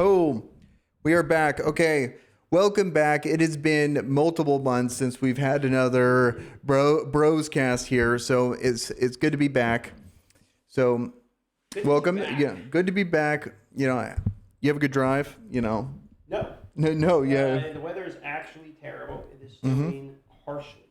Oh, we are back. Okay, welcome back. It has been multiple months since we've had another bros cast here, so it's good to be back. So, Good welcome. to be back. Yeah, good to be back. You know, you have a good drive. You know, No. no, yeah, The weather is actually terrible. It is snowing harshly.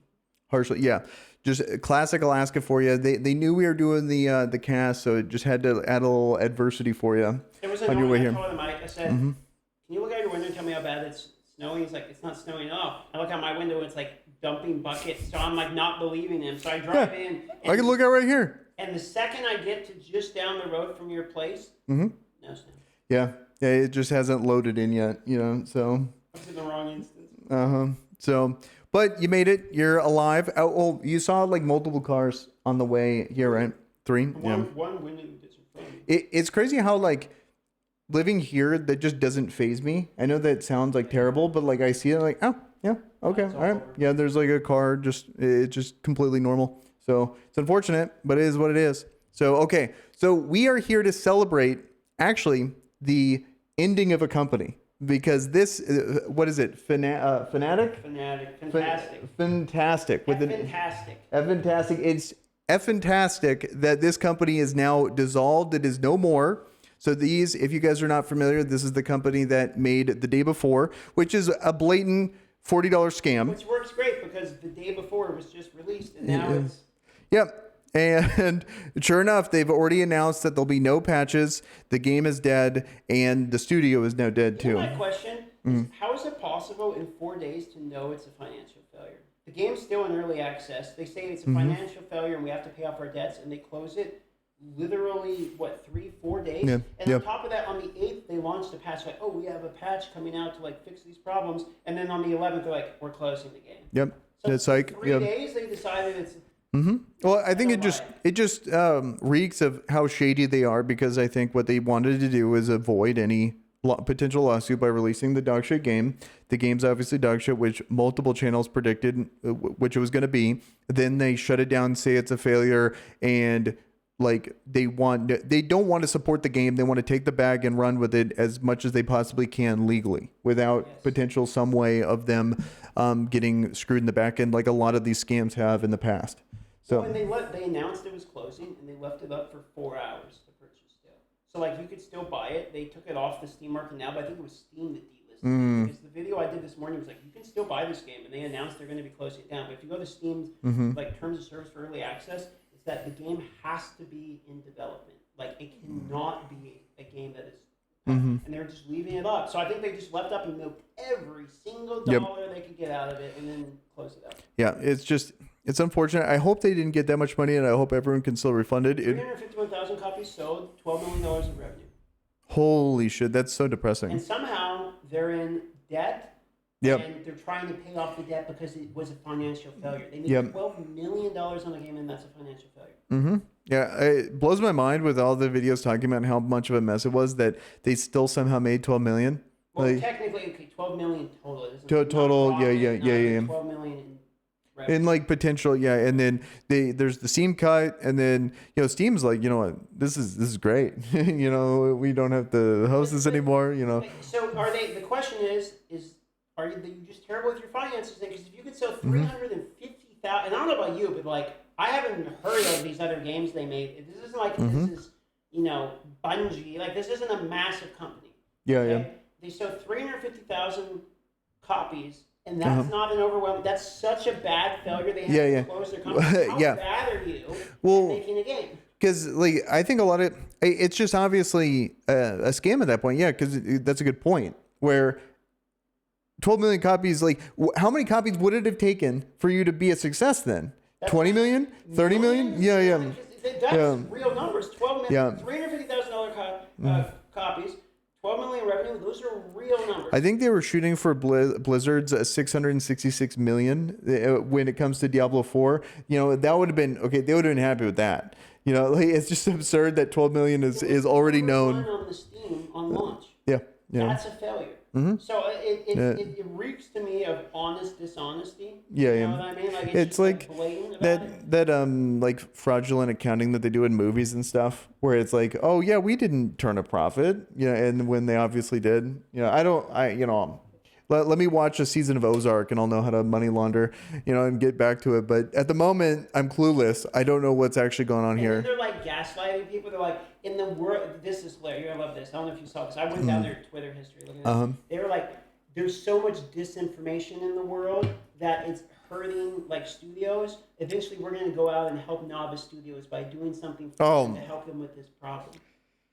harshly, yeah. Just classic Alaska for you. They knew we were doing the cast, so it just had to add a little adversity for you It was on annoying. your way I here. told him, I said, can you look out your window and tell me how bad it's snowing? He's like, it's not snowing. Oh, I look out my window and it's like dumping buckets. So I'm like not believing him. So I drive in. And, I can look out right here. And the second I get to just down the road from your place, no snow. Yeah, it just hasn't loaded in yet. You know, so. I was in the wrong instance. So, but you made it. You're alive. Oh, you saw like multiple cars on the way here, right? Three. One window that's in front of me. It's crazy how like living here that just doesn't phase me. I know that sounds like terrible, but like I see it like, oh yeah, okay, all right, yeah. There's like a car, it's just completely normal. So it's unfortunate, but it is what it is. So okay, so we are here to celebrate actually the ending of a company. Because this, what is it? Fanatic? Fanatic. Fantastic. Fantastic. Fantastic. Fantastic. It's fantastic that this company is now dissolved. It is no more. So these, if you guys are not familiar, this is the company that made The Day Before, which is a blatant $40 scam. Which works great because the day before it was just released and now it's... Yep. And sure enough, they've already announced that there'll be no patches. The game is dead, and the studio is now dead too. My question is, how is it possible in 4 days to know it's a financial failure? The game's still in early access. They say it's a financial failure and we have to pay off our debts, and they close it literally, 3-4 days? Yeah. And on top of that, on the 8th, they launched a patch like, oh, we have a patch coming out to like fix these problems. And then on the 11th, they're like, we're closing the game. Yep. So it's like 3 days, they decided it's... Well, I think it just reeks of how shady they are, because I think what they wanted to do is avoid any potential lawsuit by releasing the dog shit game. The game's obviously dog shit, which multiple channels predicted which it was going to be. Then they shut it down, say it's a failure, and like they don't want to support the game. They want to take the bag and run with it as much as they possibly can legally, without potential some way of them getting screwed in the back end, like a lot of these scams have in the past. So when they announced it was closing, and they left it up for 4 hours to purchase still. So like you could still buy it. They took it off the Steam market now, but I think it was Steam that delisted it. Because the video I did this morning was like, you can still buy this game, and they announced they're going to be closing it down. But if you go to Steam's like terms of service for early access, it's that the game has to be in development. Like it cannot be a game that is. And they're just leaving it up. So I think they just left up and milked every single dollar they could get out of it, and then close it up. Yeah, it's unfortunate. I hope they didn't get that much money, and I hope everyone can still refund it. 351,000 copies sold, $12 million in revenue. Holy shit, that's so depressing. And somehow they're in debt, and they're trying to pay off the debt because it was a financial failure. They made $12 million on the game, and that's a financial failure. Yeah, it blows my mind with all the videos talking about how much of a mess it was that they still somehow made $12 million. Well, technically, okay, $12 million total. Total, profit, yeah. $12 million in revenue. And like potential, and then there's the Steam cut, and then Steam's like, you know what, this is great. We don't have to host this anymore. So are they? The question is are you just terrible with your finances? Because if you could sell 350,000, and I don't know about you, but like I haven't heard of these other games they made. This isn't like this is Bungie. Like this isn't a massive company. Yeah. They sold 350,000 copies. And that's not an overwhelming. That's such a bad failure. They have to close their company. How bad are you at making a game? Because like I think a lot of it's just obviously a scam at that point. Yeah, because that's a good point. Where 12 million copies, like how many copies would it have taken for you to be a success then? 20 million? 30 million? Yeah. That's real numbers. 12 million, $350,000 copies. 12 million revenue, those are real numbers. I think they were shooting for Blizzard's 666 million when it comes to Diablo 4. That would have been okay. They would have been happy with that. It's just absurd that 12 million is already known. On the Steam on launch. Yeah. That's a failure. So Yeah. it reeks to me of honest dishonesty. Yeah, You yeah. know what I mean? Like It's just like blatant about it. that like fraudulent accounting that they do in movies and stuff, where it's like, oh yeah, we didn't turn a profit, and when they obviously did. Let me watch a season of Ozark and I'll know how to money launder, and get back to it. But at the moment, I'm clueless. I don't know what's actually going on And then here. they're like gaslighting people. They're like, in the world, this is hilarious. You're gonna love this. I don't know if you saw this. I went down their Twitter history looking at it. They were like, there's so much disinformation in the world that it's hurting like studios. Eventually, we're gonna go out and help novice studios by doing something for them to help them with this problem.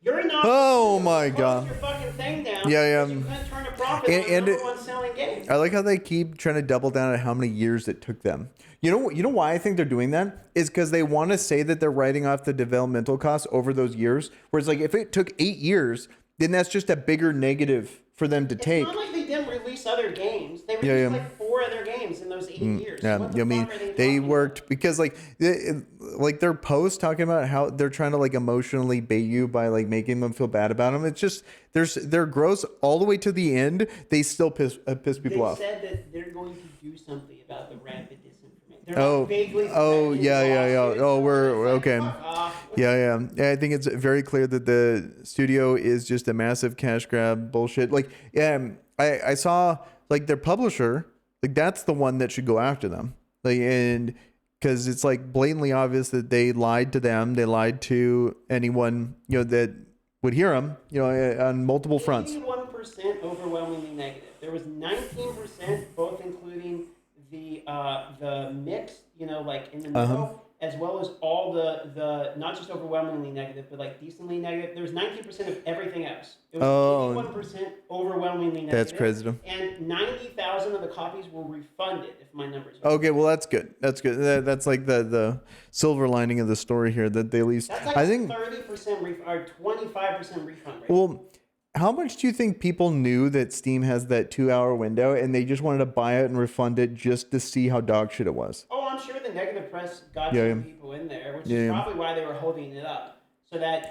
You're a novice. Oh studio. my Close God. your fucking thing down. Yeah, You couldn't turn a profit on And number one selling game. I like how they keep trying to double down on how many years it took them. You know why I think they're doing that is because they want to say that they're writing off the developmental costs over those years. Whereas, like, if it took 8 years, then that's just a bigger negative for them to take. It's not like they didn't release other games. They released like 4 other games in those 8 years. Yeah, What the I mean, fuck are they talking worked about? because like their posts talking about how they're trying to like emotionally bait you by like making them feel bad about them. It's just they're gross all the way to the end. They still piss people off. They said that they're going to do something about the rapid disinformation. They're Oh, like vaguely yeah. Oh, we're okay. Fuck off. Yeah. I think it's very clear that the studio is just a massive cash grab bullshit. Like, I saw like their publisher, like that's the one that should go after them. Like, and because it's like blatantly obvious that they lied to them, they lied to anyone that would hear them, on multiple fronts. 81% overwhelmingly negative. There was 19%, both including the mix, like in the middle, as well as all the not just overwhelmingly negative, but like decently negative. There was 19% of everything else. It was 81% overwhelmingly negative. That's crazy. And 90,000 of the copies were refunded, if my numbers are okay. Well, that's good. That's good. That's like the silver lining of the story here that they at least. That's like I think 30% or 25% refund rate. Well, how much do you think people knew that Steam has that 2-hour window and they just wanted to buy it and refund it just to see how dog shit it was? Oh, I'm sure the negative press got Yeah, some people in there, which is probably why they were holding it up. So that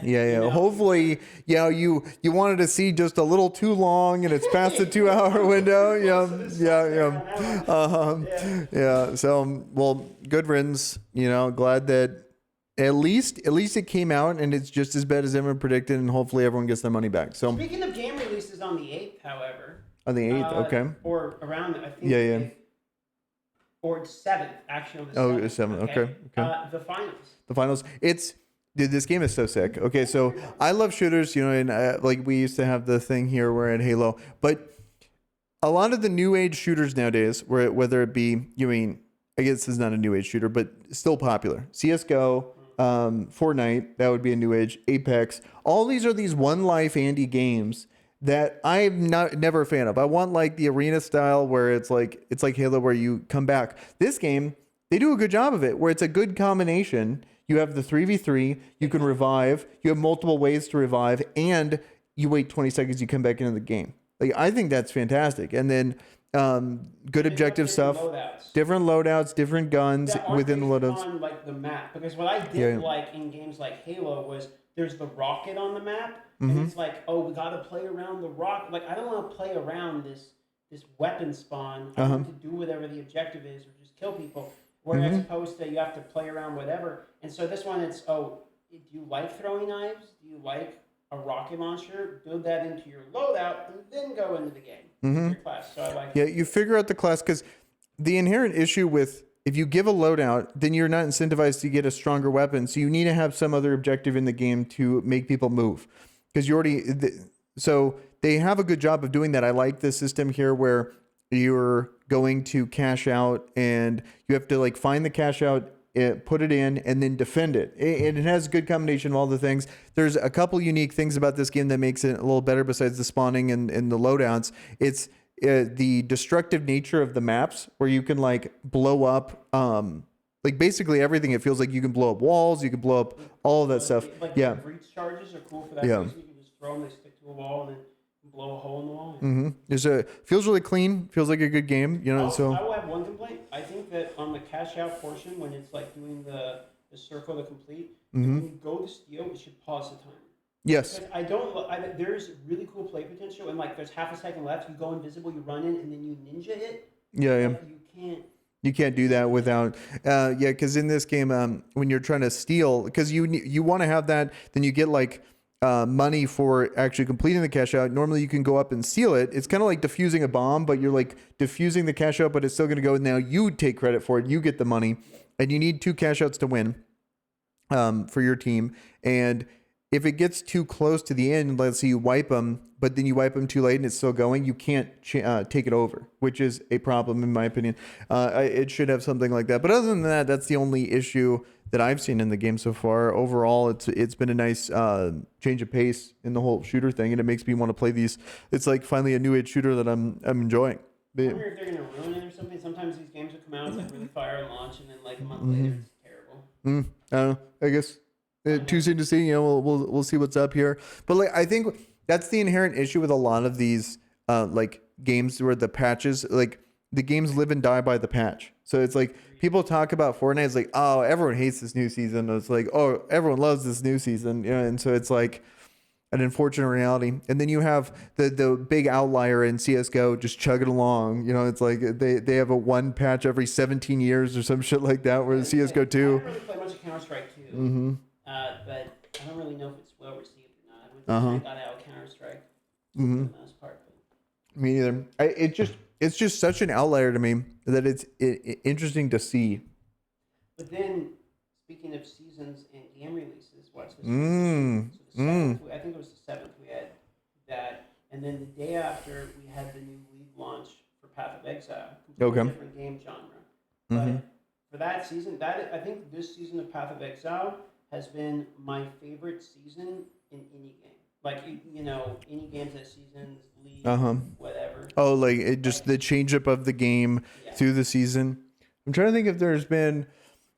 Hopefully, you wanted to see just a little too long and it's past the 2-hour window. Yeah. So, well, good riddance. Glad that at least it came out and it's just as bad as everyone predicted, and hopefully everyone gets their money back. So speaking of game releases on the 8th, however. On the 8th, okay. Or around, I think. Yeah. 8th, or 7th, actually on the 7th. Oh, 7th. Okay. The finals. The finals. Dude, this game is so sick. Okay, so I love shooters, and like we used to have the thing here where at Halo, but a lot of the new age shooters nowadays, whether it be, I guess this is not a new age shooter, but still popular. CS:GO, Fortnite, that would be a new age. Apex, all these are these one life Andy games that I'm never a fan of. I want like the arena style where it's like Halo where you come back. This game, they do a good job of it where it's a good combination. You have the 3v3, you can revive, you have multiple ways to revive, and you wait 20 seconds, you come back into the game. Like, I think that's fantastic. And then good objective stuff, different loadouts, different guns within the loadouts. On like the map, because what I did like in games like Halo was there's the rocket on the map, and it's like, oh, we got to play around the rock. Like, I don't want to play around this weapon spawn. I want to do whatever the objective is, or just kill people. Whereas opposed to you have to play around whatever. And so this one, it's, do you like throwing knives? Do you like a rocket launcher? Build that into your loadout and then go into the game. Your class. So I like you figure out the class, because the inherent issue with if you give a loadout, then you're not incentivized to get a stronger weapon. So you need to have some other objective in the game to make people move. Because you already, so they have a good job of doing that. I like the system here where you're going to cash out and you have to like find the cash out, put it in, and then defend it. And it has a good combination of all the things. There's a couple unique things about this game that makes it a little better besides the spawning and the loadouts. It's the destructive nature of the maps where you can like blow up like basically everything. It feels like you can blow up walls, you can blow up all of that stuff. Like yeah. breach charges are cool for that Yeah. reason. You can just throw them, they stick to a wall, and then blow a hole in the wall. Feels really clean. Feels like a good game. So I will have one complaint. I think that on the cash out portion, when it's like doing the circle to complete, when you go to steal, it should pause the timer. Yes. Because I don't. There's really cool play potential, and like there's half a second left. You go invisible, you run in, and then you ninja it. Yeah, yeah. Like you can't. You can't do that without, yeah, because in this game, when you're trying to steal, because you want to have that, then you get like money for actually completing the cash out. Normally, you can go up and steal it. It's kind of like defusing a bomb, but you're like defusing the cash out, but it's still going to go. Now you take credit for it. You get the money, and you need 2 cash outs to win for your team. And if it gets too close to the end, let's say you wipe them, but then you wipe them too late and it's still going, you can't take it over, which is a problem in my opinion. It should have something like that. But other than that, that's the only issue that I've seen in the game so far. Overall, it's been a nice change of pace in the whole shooter thing, and it makes me want to play these. It's like finally a new age shooter that I'm enjoying. I wonder if they're gonna ruin it or something. Sometimes these games will come out, it's like really fire and launch, and then like a month later, it's terrible. I don't know. I guess too soon to see. You know, we'll see what's up here. But like, I think that's the inherent issue with a lot of these like games where the patches, like the games live and die by the patch. So it's like people talk about Fortnite. It's like, oh, everyone hates this new season. It's like, oh, everyone loves this new season. You know, and so it's like an unfortunate reality. And then you have the big outlier in CS:GO just chugging along. You know, it's like they have a one patch every 17 years or some shit like that. Where CS:GO 2. I don't really play much of Counter-Strike 2, but I don't really know if it's well received or not. I would think I got out Counter-Strike for the most part. But. Me neither. It's just such an outlier to me that it's interesting to see. But then, speaking of seasons and game releases, watch this. So the 7th, I think it was the 7th we had that, and then the day after we had the new League launch for Path of Exile. Completely different game genre. But for that season, I think this season of Path of Exile has been my favorite season in any game. Like, you know, any games that season, League, whatever. Oh, like it just the change up of the game through the season. I'm trying to think if there's been.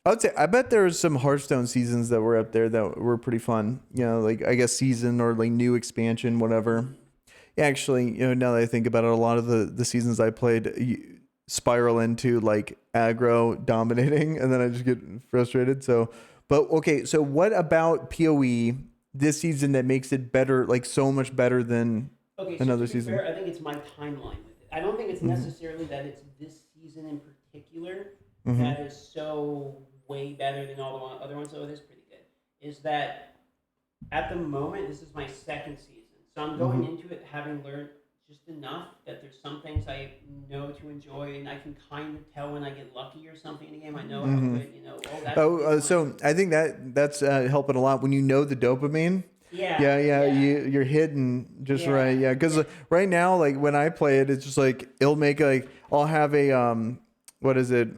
I bet there's some Hearthstone seasons that were up there that were pretty fun. You know, like I guess season or like new expansion, whatever. Yeah, actually, you know, now that I think about it, a lot of the seasons I played spiral into like aggro dominating, and then I just get frustrated. So, but okay, so what about PoE this season that makes it better, like so much better than another season? Fair, I think it's my timeline with it. I don't think it's necessarily that it's this season in particular that is so way better than all the other ones. So it is pretty good. Is that at the moment this is my 2nd season, so I'm going into it having learned just enough that there's some things I know to enjoy, and I can kind of tell when I get lucky or something in a game. I know how good, you know. So I think that's helping a lot when you know the dopamine. Yeah. You're hitting just right. Yeah, because right now, like when I play it, it's just like it'll make like I'll have a what is it?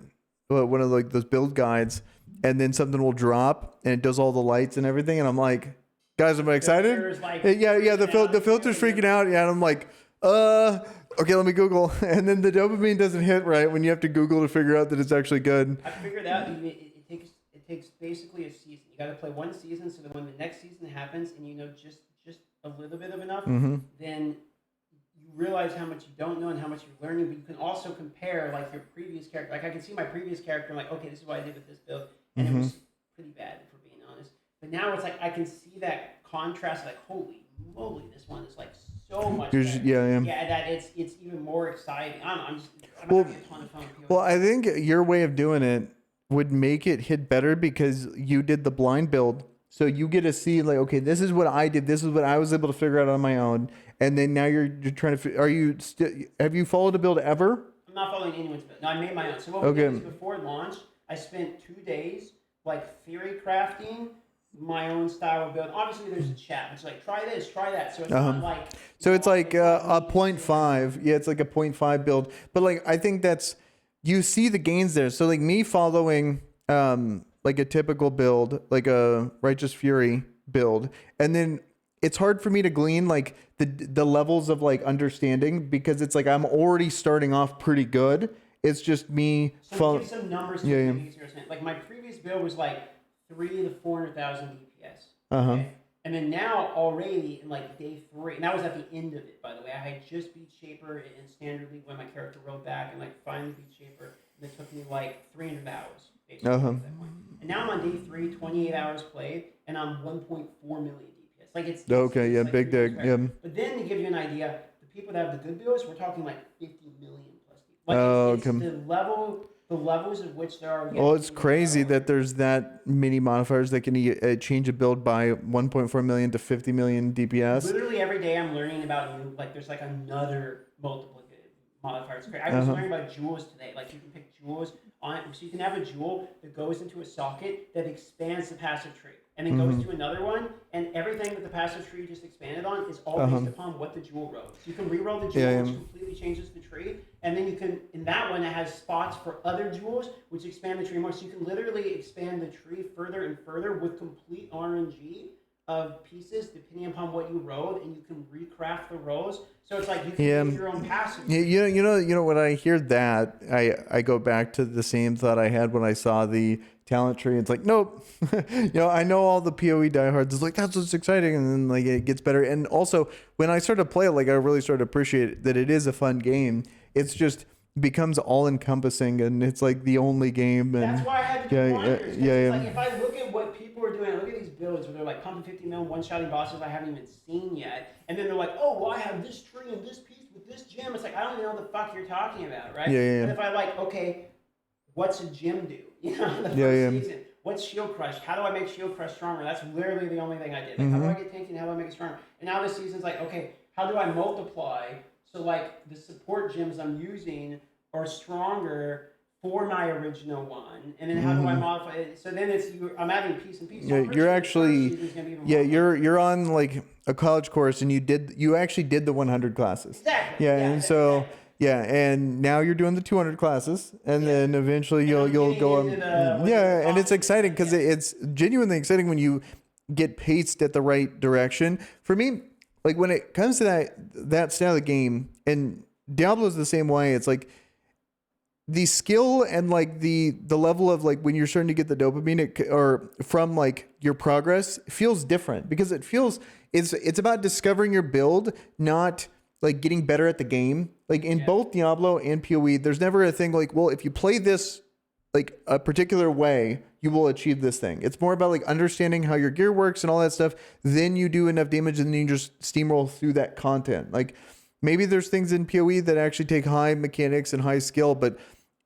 One of like those build guides, and then something will drop and it does all the lights and everything, and I'm like, guys, am I excited? Like the filter's freaking out. Yeah, and I'm like, okay, let me Google, and then the dopamine doesn't hit right when you have to Google to figure out that it's actually good. I figured out it takes basically a season. You got to play one season so that when the next season happens and you know just a little bit of enough, then you realize how much you don't know and how much you're learning. But you can also compare like your previous character. Like I can see my previous character. I'm like, okay, this is what I did with this build, and it was pretty bad if we're being honest. But now it's like I can see that contrast. Like, holy moly, this one is like so much better. Yeah, that it's even more exciting. I don't know. I'm having a ton of fun. Well, I think your way of doing it would make it hit better because you did the blind build. So you get to see like, okay, this is what I did. This is what I was able to figure out on my own. And then now you're trying to, have you followed a build ever? I'm not following anyone's build. No, I made my own. So what we did is before launch, I spent 2 days like theory crafting my own style of build. Obviously there's a chat. It's like, try this, try that. So it's not like... So it's like a 0.5. Yeah, it's like a 0.5 build. But like, I think that's, you see the gains there. So like me following like a typical build, like a Righteous Fury build, and then it's hard for me to glean like the levels of like understanding because it's like I'm already starting off pretty good. It's just me. So give some numbers. Like my previous build was like 3 to 400,000 DPS. Okay? And then now already in like day 3, and that was at the end of it, by the way. I had just beat Shaper in Standard League when my character rode back and like finally beat Shaper. And it took me like 300 hours basically at that point. And now I'm on day 3, 28 hours played, and I'm 1.4 million DPS. It's like it's Okay, yeah, like big 3 times deck. better. Yeah. But then to give you an idea, the people that have the good builds, we're talking like 50 million plus people. Like Oh, it's okay. the levels of which there are. Well, it's crazy that there's that many modifiers that can change a build by 1.4 million to 50 million DPS. Literally every day I'm learning about new, like there's like another multiplicative modifier. It's great. I was learning about jewels today. Like you can pick jewels on, so you can have a jewel that goes into a socket that expands the passive tree. And then goes to another one, and everything that the passive tree just expanded on is all based upon what the jewel wrote. So you can re-roll the jewel, which completely changes the tree, and then you can, in that one, it has spots for other jewels, which expand the tree more. So you can literally expand the tree further and further with complete RNG of pieces, depending upon what you rolled, and you can recraft the rolls. So it's like you can make your own passive. Yeah, you know. When I hear that, I go back to the same thought I had when I saw the talent tree. It's like, nope. I know all the PoE diehards. It's like that's what's exciting, and then like it gets better. And also, when I started to play it, like I really started to appreciate that it is a fun game. It's just becomes all encompassing, and it's like the only game. And that's why I had to do blinders. Yeah. Like if I look at what people are doing, I look at these builds where they're like pumping 50 mil, one-shotting bosses I haven't even seen yet, and then they're like, oh, well, I have this tree and this piece with this gem. It's like I don't even know what the fuck you're talking about, right? Yeah. But if I like, okay, what's a gem do? The first season. What's Shield Crush? How do I make Shield Crush stronger? That's literally the only thing I did. Like, how do I get tanky and how do I make it stronger? And now this season's like, okay, how do I multiply so like the support gems I'm using are stronger for my original one, and then how do I modify it? So then I'm adding piece and piece. Yeah, you're actually you're on like a college course, and you actually did the 100 classes. Exactly. Yeah, and so. Yeah, and now you're doing the 200 classes, and then eventually you'll go on. And it's exciting because it's genuinely exciting when you get paced at the right direction. For me, like when it comes to that style of game, and Diablo's the same way. It's like the skill and like the level of like when you're starting to get the dopamine or from like your progress feels different because it's about discovering your build, not like getting better at the game. Like in both Diablo and PoE, there's never a thing like, well, if you play this like a particular way, you will achieve this thing. It's more about like understanding how your gear works and all that stuff. Then you do enough damage and then you just steamroll through that content. Like maybe there's things in PoE that actually take high mechanics and high skill, but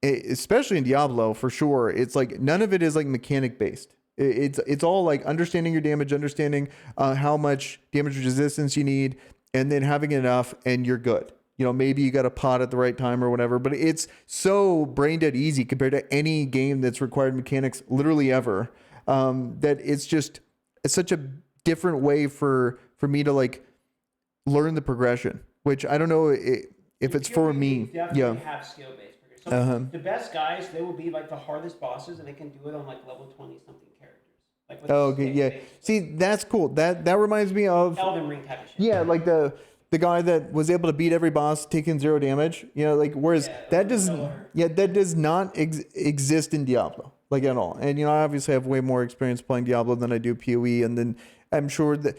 especially in Diablo for sure, it's like none of it is like mechanic based. It's all like understanding your damage, understanding how much damage resistance you need, and then having enough and you're good. Maybe you got a pot at the right time or whatever, but it's so brain dead easy compared to any game that's required mechanics literally ever, that it's such a different way for me to like learn the progression, which I don't know if it's for me. Definitely have skill based progression. The best guys, they will be like the hardest bosses and they can do it on like level 20 something characters. Like See, that's cool. That reminds me of Elden Ring type of shit. Yeah, like the guy that was able to beat every boss taking 0 damage, like whereas that does not exist in Diablo, like at all. And I obviously have way more experience playing Diablo than I do PoE, and then I'm sure that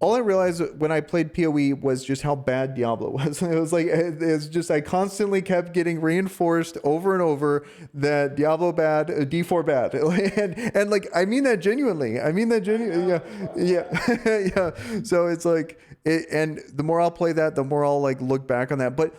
all I realized when I played PoE was just how bad Diablo was. It was like, it's just, I constantly kept getting reinforced over and over that Diablo bad, D4 bad. And like, I mean that genuinely. Yeah. So it's like, and the more I'll play that, the more I'll like look back on that. But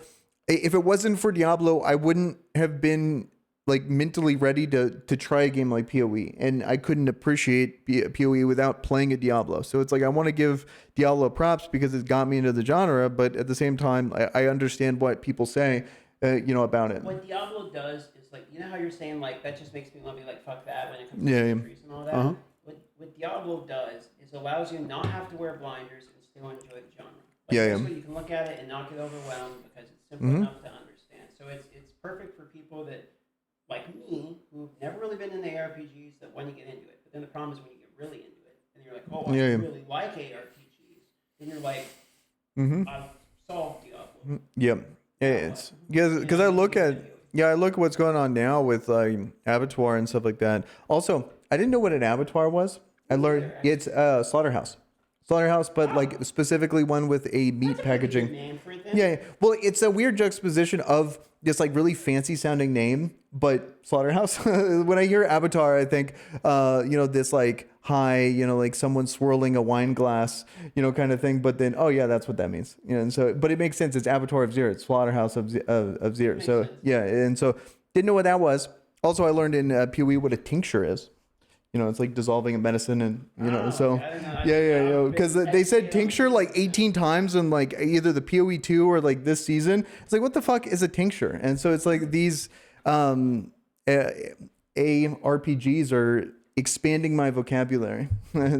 if it wasn't for Diablo, I wouldn't have been like mentally ready to try a game like PoE, and I couldn't appreciate PoE without playing a Diablo. So it's like I want to give Diablo props because it got me into the genre, but at the same time, I understand what people say, about it. What Diablo does is like, how you're saying like that just makes me want to be like fuck that when it comes to trees and all that. What Diablo does is allows you not have to wear blinders and still enjoy the genre. Like, you can look at it and not get overwhelmed because it's simple enough to understand. So it's perfect for people that, like me, who've never really been into ARPGs, that want to get into it. But then the problem is when you get really into it, and you're like, oh, I really like ARPGs, then you're like, I've solved Diablo. Yeah, it's because I look at what's going on now with abattoir and stuff like that. Also, I didn't know what an abattoir was. I learned it's slaughterhouse, but like specifically one with a meat packaging. Name for it then. Yeah. Well, it's a weird juxtaposition of this like really fancy sounding name, but slaughterhouse. When I hear Avatar, I think, this like high, like someone swirling a wine glass, kind of thing. But then, oh yeah, that's what that means. And so, but it makes sense. It's Avatar of Zir. It's slaughterhouse of Zir. So sense. yeah, and so didn't know what that was. Also, I learned in PoE what a tincture is. It's like dissolving a medicine, and so I don't know. yeah, because they said tincture like 18 times in like either the PoE 2 or like this season. It's like, what the fuck is a tincture? And so it's like these ARPGs are expanding my vocabulary.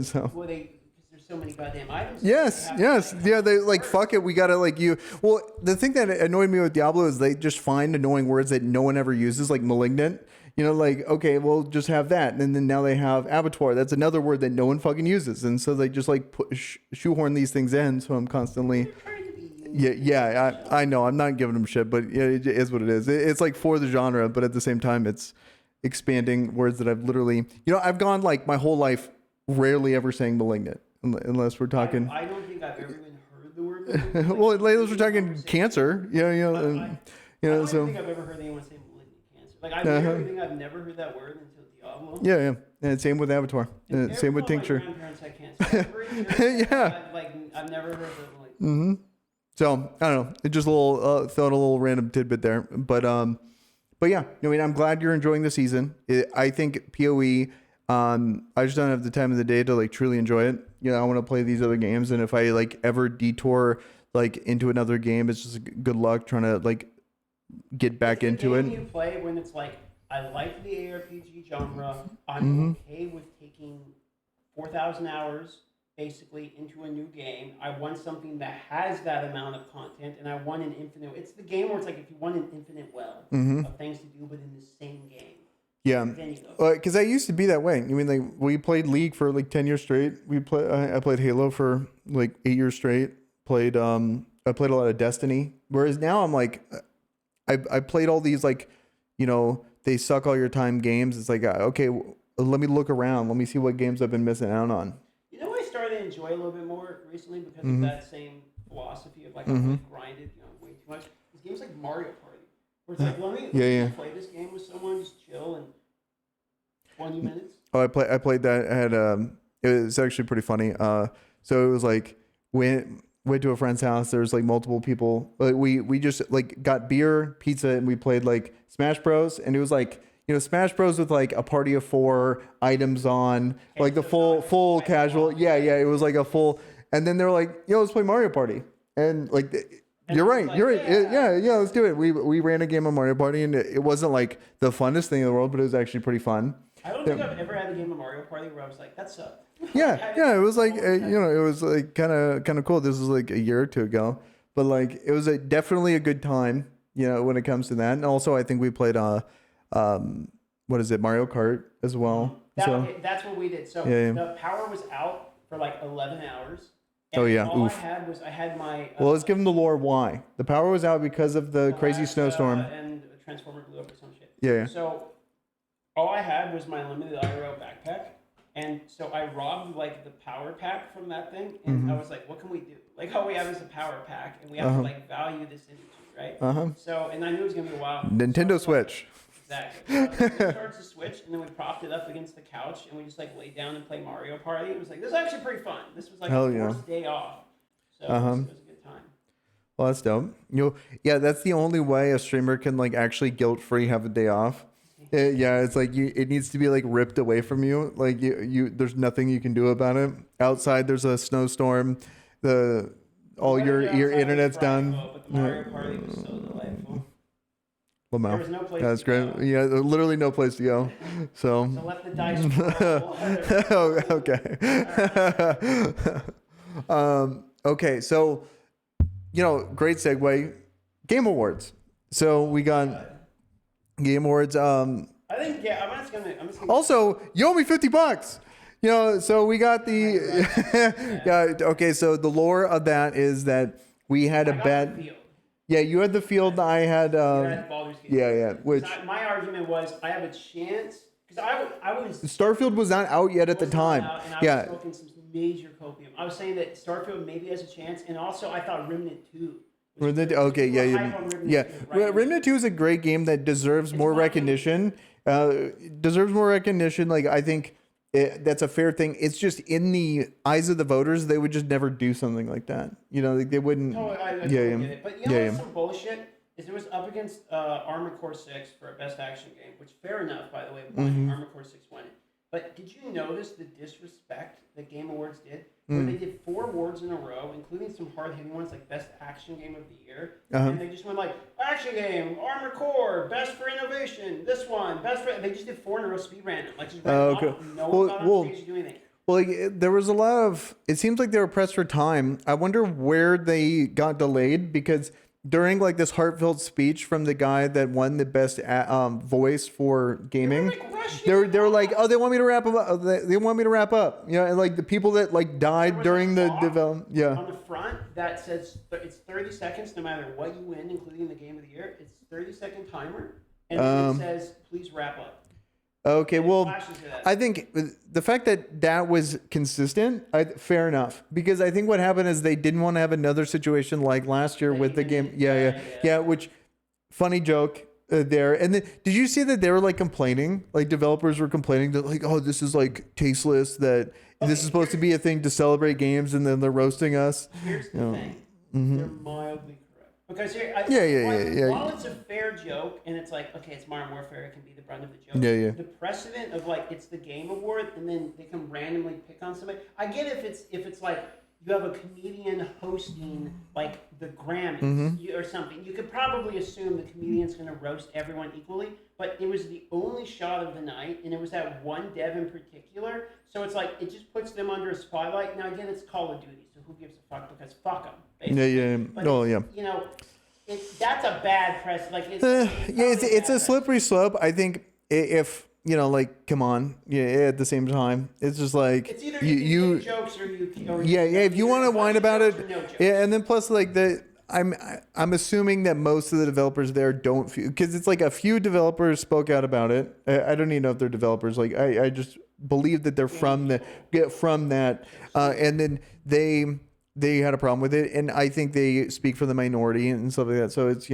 So Well, because there's so many goddamn items. yes, yeah. They like fuck it. We gotta like you. Well, the thing that annoyed me with Diablo is they just find annoying words that no one ever uses, like malignant. Like, okay, well, just have that. And then now they have abattoir. That's another word that no one fucking uses. And so they just like shoehorn these things in. So I'm constantly, I know. I'm not giving them shit, but yeah, it is what it is. It's like for the genre, but at the same time, it's expanding words that I've literally, I've gone like my whole life rarely ever saying malignant, unless we're talking. I don't think I've ever even heard the word malignant. Well, unless we're talking cancer, I don't so. think I've ever heard anyone say malignant cancer. Like, I literally think I've never heard that word until Diablo. Yeah. And same with Avatar. Same with tincture. My grandparents had cancer. I'm pretty sure Yeah. I've never heard of like. Mm-hmm. So I don't know. It just a little thrown a little random tidbit there, but yeah. I'm glad you're enjoying the season. I think PoE. I just don't have the time of the day to like truly enjoy it. I want to play these other games, and if I like ever detour like into another game, it's just good luck trying to like get back into it. You play when it's like, I like the ARPG genre. I'm okay with taking 4,000 hours basically into a new game. I want something that has that amount of content, and I want an infinite. It's the game where it's like if you want an infinite well of things to do, but in the same game. Yeah, because I used to be that way. Like we played League for like 10 years straight. I played Halo for like 8 years straight. I played a lot of Destiny. Whereas now I'm like, I played all these like, they suck all your time games. It's like, okay, let me look around. Let me see what games I've been missing out on. I started to enjoy a little bit more recently because of that same philosophy of like, I grinded, way too much. These games like Mario Party. Where it's like, let me play this game with someone, just chill in 20 minutes. Oh, I played that. I had it was actually pretty funny. So it was like went to a friend's house. There was like multiple people. Like we just like got beer, pizza, and we played like Smash Bros. And it was like Smash Bros with like a party of 4 items on, like the full casual. Yeah. It was like a full. And then they were like, let's play Mario Party. And like. You're right. Yeah. Let's do it. We ran a game of Mario Party, and it wasn't like the funnest thing in the world, but it was actually pretty fun. I don't think I've ever had a game of Mario Party where I was like, that sucked. Yeah. It was like it was like kind of cool. This was like a year or two ago, but like it was definitely a good time. When it comes to that, and also I think we played what is it, Mario Kart as well. That's what we did. So the power was out for like 11 hours. And all oof. I had my. Well, let's give them the lore why. The power was out because of the crazy snowstorm. And a transformer blew up or some shit. Yeah. So all I had was my limited IRL backpack. And so I robbed like the power pack from that thing. And I was like, what can we do? Like, all we have is a power pack, and we have to like value this energy, right? So, and I knew it was going to be a while. Nintendo Switch. Exactly. So we started to switch, and then we propped it up against the couch, and we just like laid down and played Mario Party. It was like, this is actually pretty fun. This was like the first day off, so it was a good time. Well, that's dope. That's the only way a streamer can like actually guilt-free have a day off. It's like it needs to be like ripped away from you. Like you there's nothing you can do about it. Outside, there's a snowstorm. All your internet's done. But the Mario Party was so delightful. Lamau. There was no place That's to great. go. Yeah, literally no place to go. So let the dice roll. Okay. Okay. So, great segue. Game Awards. So we got Game Awards. I think I'm just gonna. Also, you owe me $50. So we got the Okay. So the lore of that is that we had a bet. Yeah, you had the field. I had. Baldur's Gate. Yeah. Which my argument was I have a chance because I was. Starfield was not out yet at the time. And I was smoking some major copium. I was saying that Starfield maybe has a chance, and also I thought Remnant 2 Okay, yeah, yeah. Remnant 2 is a great game that deserves more recognition. Deserves more recognition. Like, I think that's a fair thing. It's just in the eyes of the voters, they would just never do something like that. You know, like they wouldn't. Totally, I Yeah, totally yeah. get it. But you know what's some bullshit? Is it was up against Armored Core 6 for a best action game, which fair enough, by the way, Armored Core 6 won it. But did you notice the disrespect that Game Awards did? Where they did 4 awards in a row, including some hard-hitting ones like Best Action Game of the Year. And they just went like, Action Game, Armored Core, Best for Innovation, this one, Best for... They just did 4 in a row, speed random. Like, just ran Okay. off, no one got on stage to do anything. Well, like, there was a lot of. It seems like they were pressed for time. I wonder where they got delayed because during like this heartfelt speech from the guy that won the best voice for gaming, they were like, oh, they want me to wrap up. They want me to wrap up. You know, and like the people that like died during the development. Yeah. On the front that says it's 30 seconds no matter what you win, including the game of the year. It's 30-second timer, and then it says please wrap up. Okay, well, I think the fact that that was consistent, fair enough. Because I think what happened is they didn't want to have another situation like last year with the game. Yeah. Which, funny joke there. And then, did you see that they were like complaining? Like developers were complaining that like, oh, this is like tasteless. That this is supposed to be a thing to celebrate games, and then they're roasting us. Here's the thing: they're mildly correct. Because here, while it's a fair joke, and it's like, okay, it's Modern Warfare, it can be the brunt of the joke. The precedent of like it's the game award, and then they can randomly pick on somebody. I get if it's like you have a comedian hosting like the Grammys or something. You could probably assume the comedian's going to roast everyone equally. But it was the only shot of the night, and it was that one dev in particular. So it's like it just puts them under a spotlight. Now again, it's Call of Duty, so who gives a fuck? Because fuck them. But you know, that's a bad press. Like, it's a slippery slope. I think if you know, like, come on, at the same time, it's just like it's either you jokes or you. If you want to whine about it, no and then plus like I'm assuming that most of the developers there don't, because it's like a few developers spoke out about it. I don't even know if they're developers. Like I just believe that they're from that, and then they had a problem with it, and I think they speak for the minority and stuff like that. So it's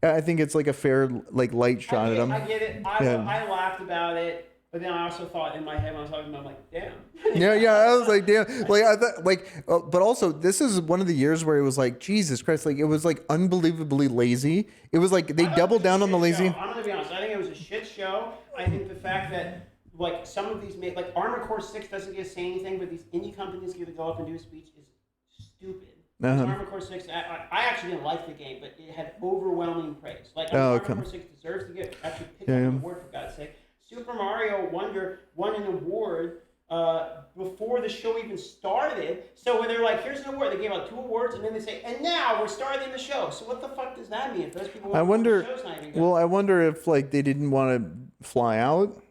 I think it's like a fair like light shot at them. I get it. I laughed about it, but then I also thought in my head when I was talking about, I'm like, damn. I was like, damn. Like I thought, but also this is one of the years where it was like, Jesus Christ, like it was like unbelievably lazy. It was like they doubled down on the lazy. I'm gonna be honest. I think it was a shit show. I think the fact that like some of these like Armored Core 6 doesn't get to say anything, but these indie companies get to go up and do a speech is stupid. Armored Core 6, I actually didn't like the game, but it had overwhelming praise. Like, Armored Core 6 deserves to get actually picked up an award, for God's sake. Super Mario Wonder won an award before the show even started. So when they're like, here's an award, they gave out 2 awards, and then they say, and now we're starting the show. So what the fuck does that mean if those people want the show's not even good? Well, I wonder if like they didn't want to fly out,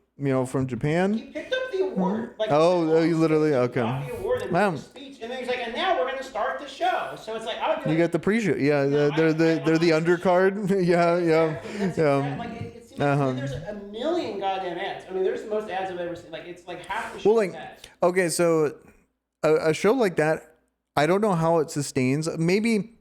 from Japan. He picked up the award. Like, you literally, okay. He got the award and did the speech, and then he's like, and now we're going to start the show. So it's like, I would be you like, got the pre-show. Yeah, they're the undercard. There's a million goddamn ads. I mean, there's the most ads I've ever seen. Like, it's like half the show's ads. Okay, so a show like that, I don't know how it sustains. Maybe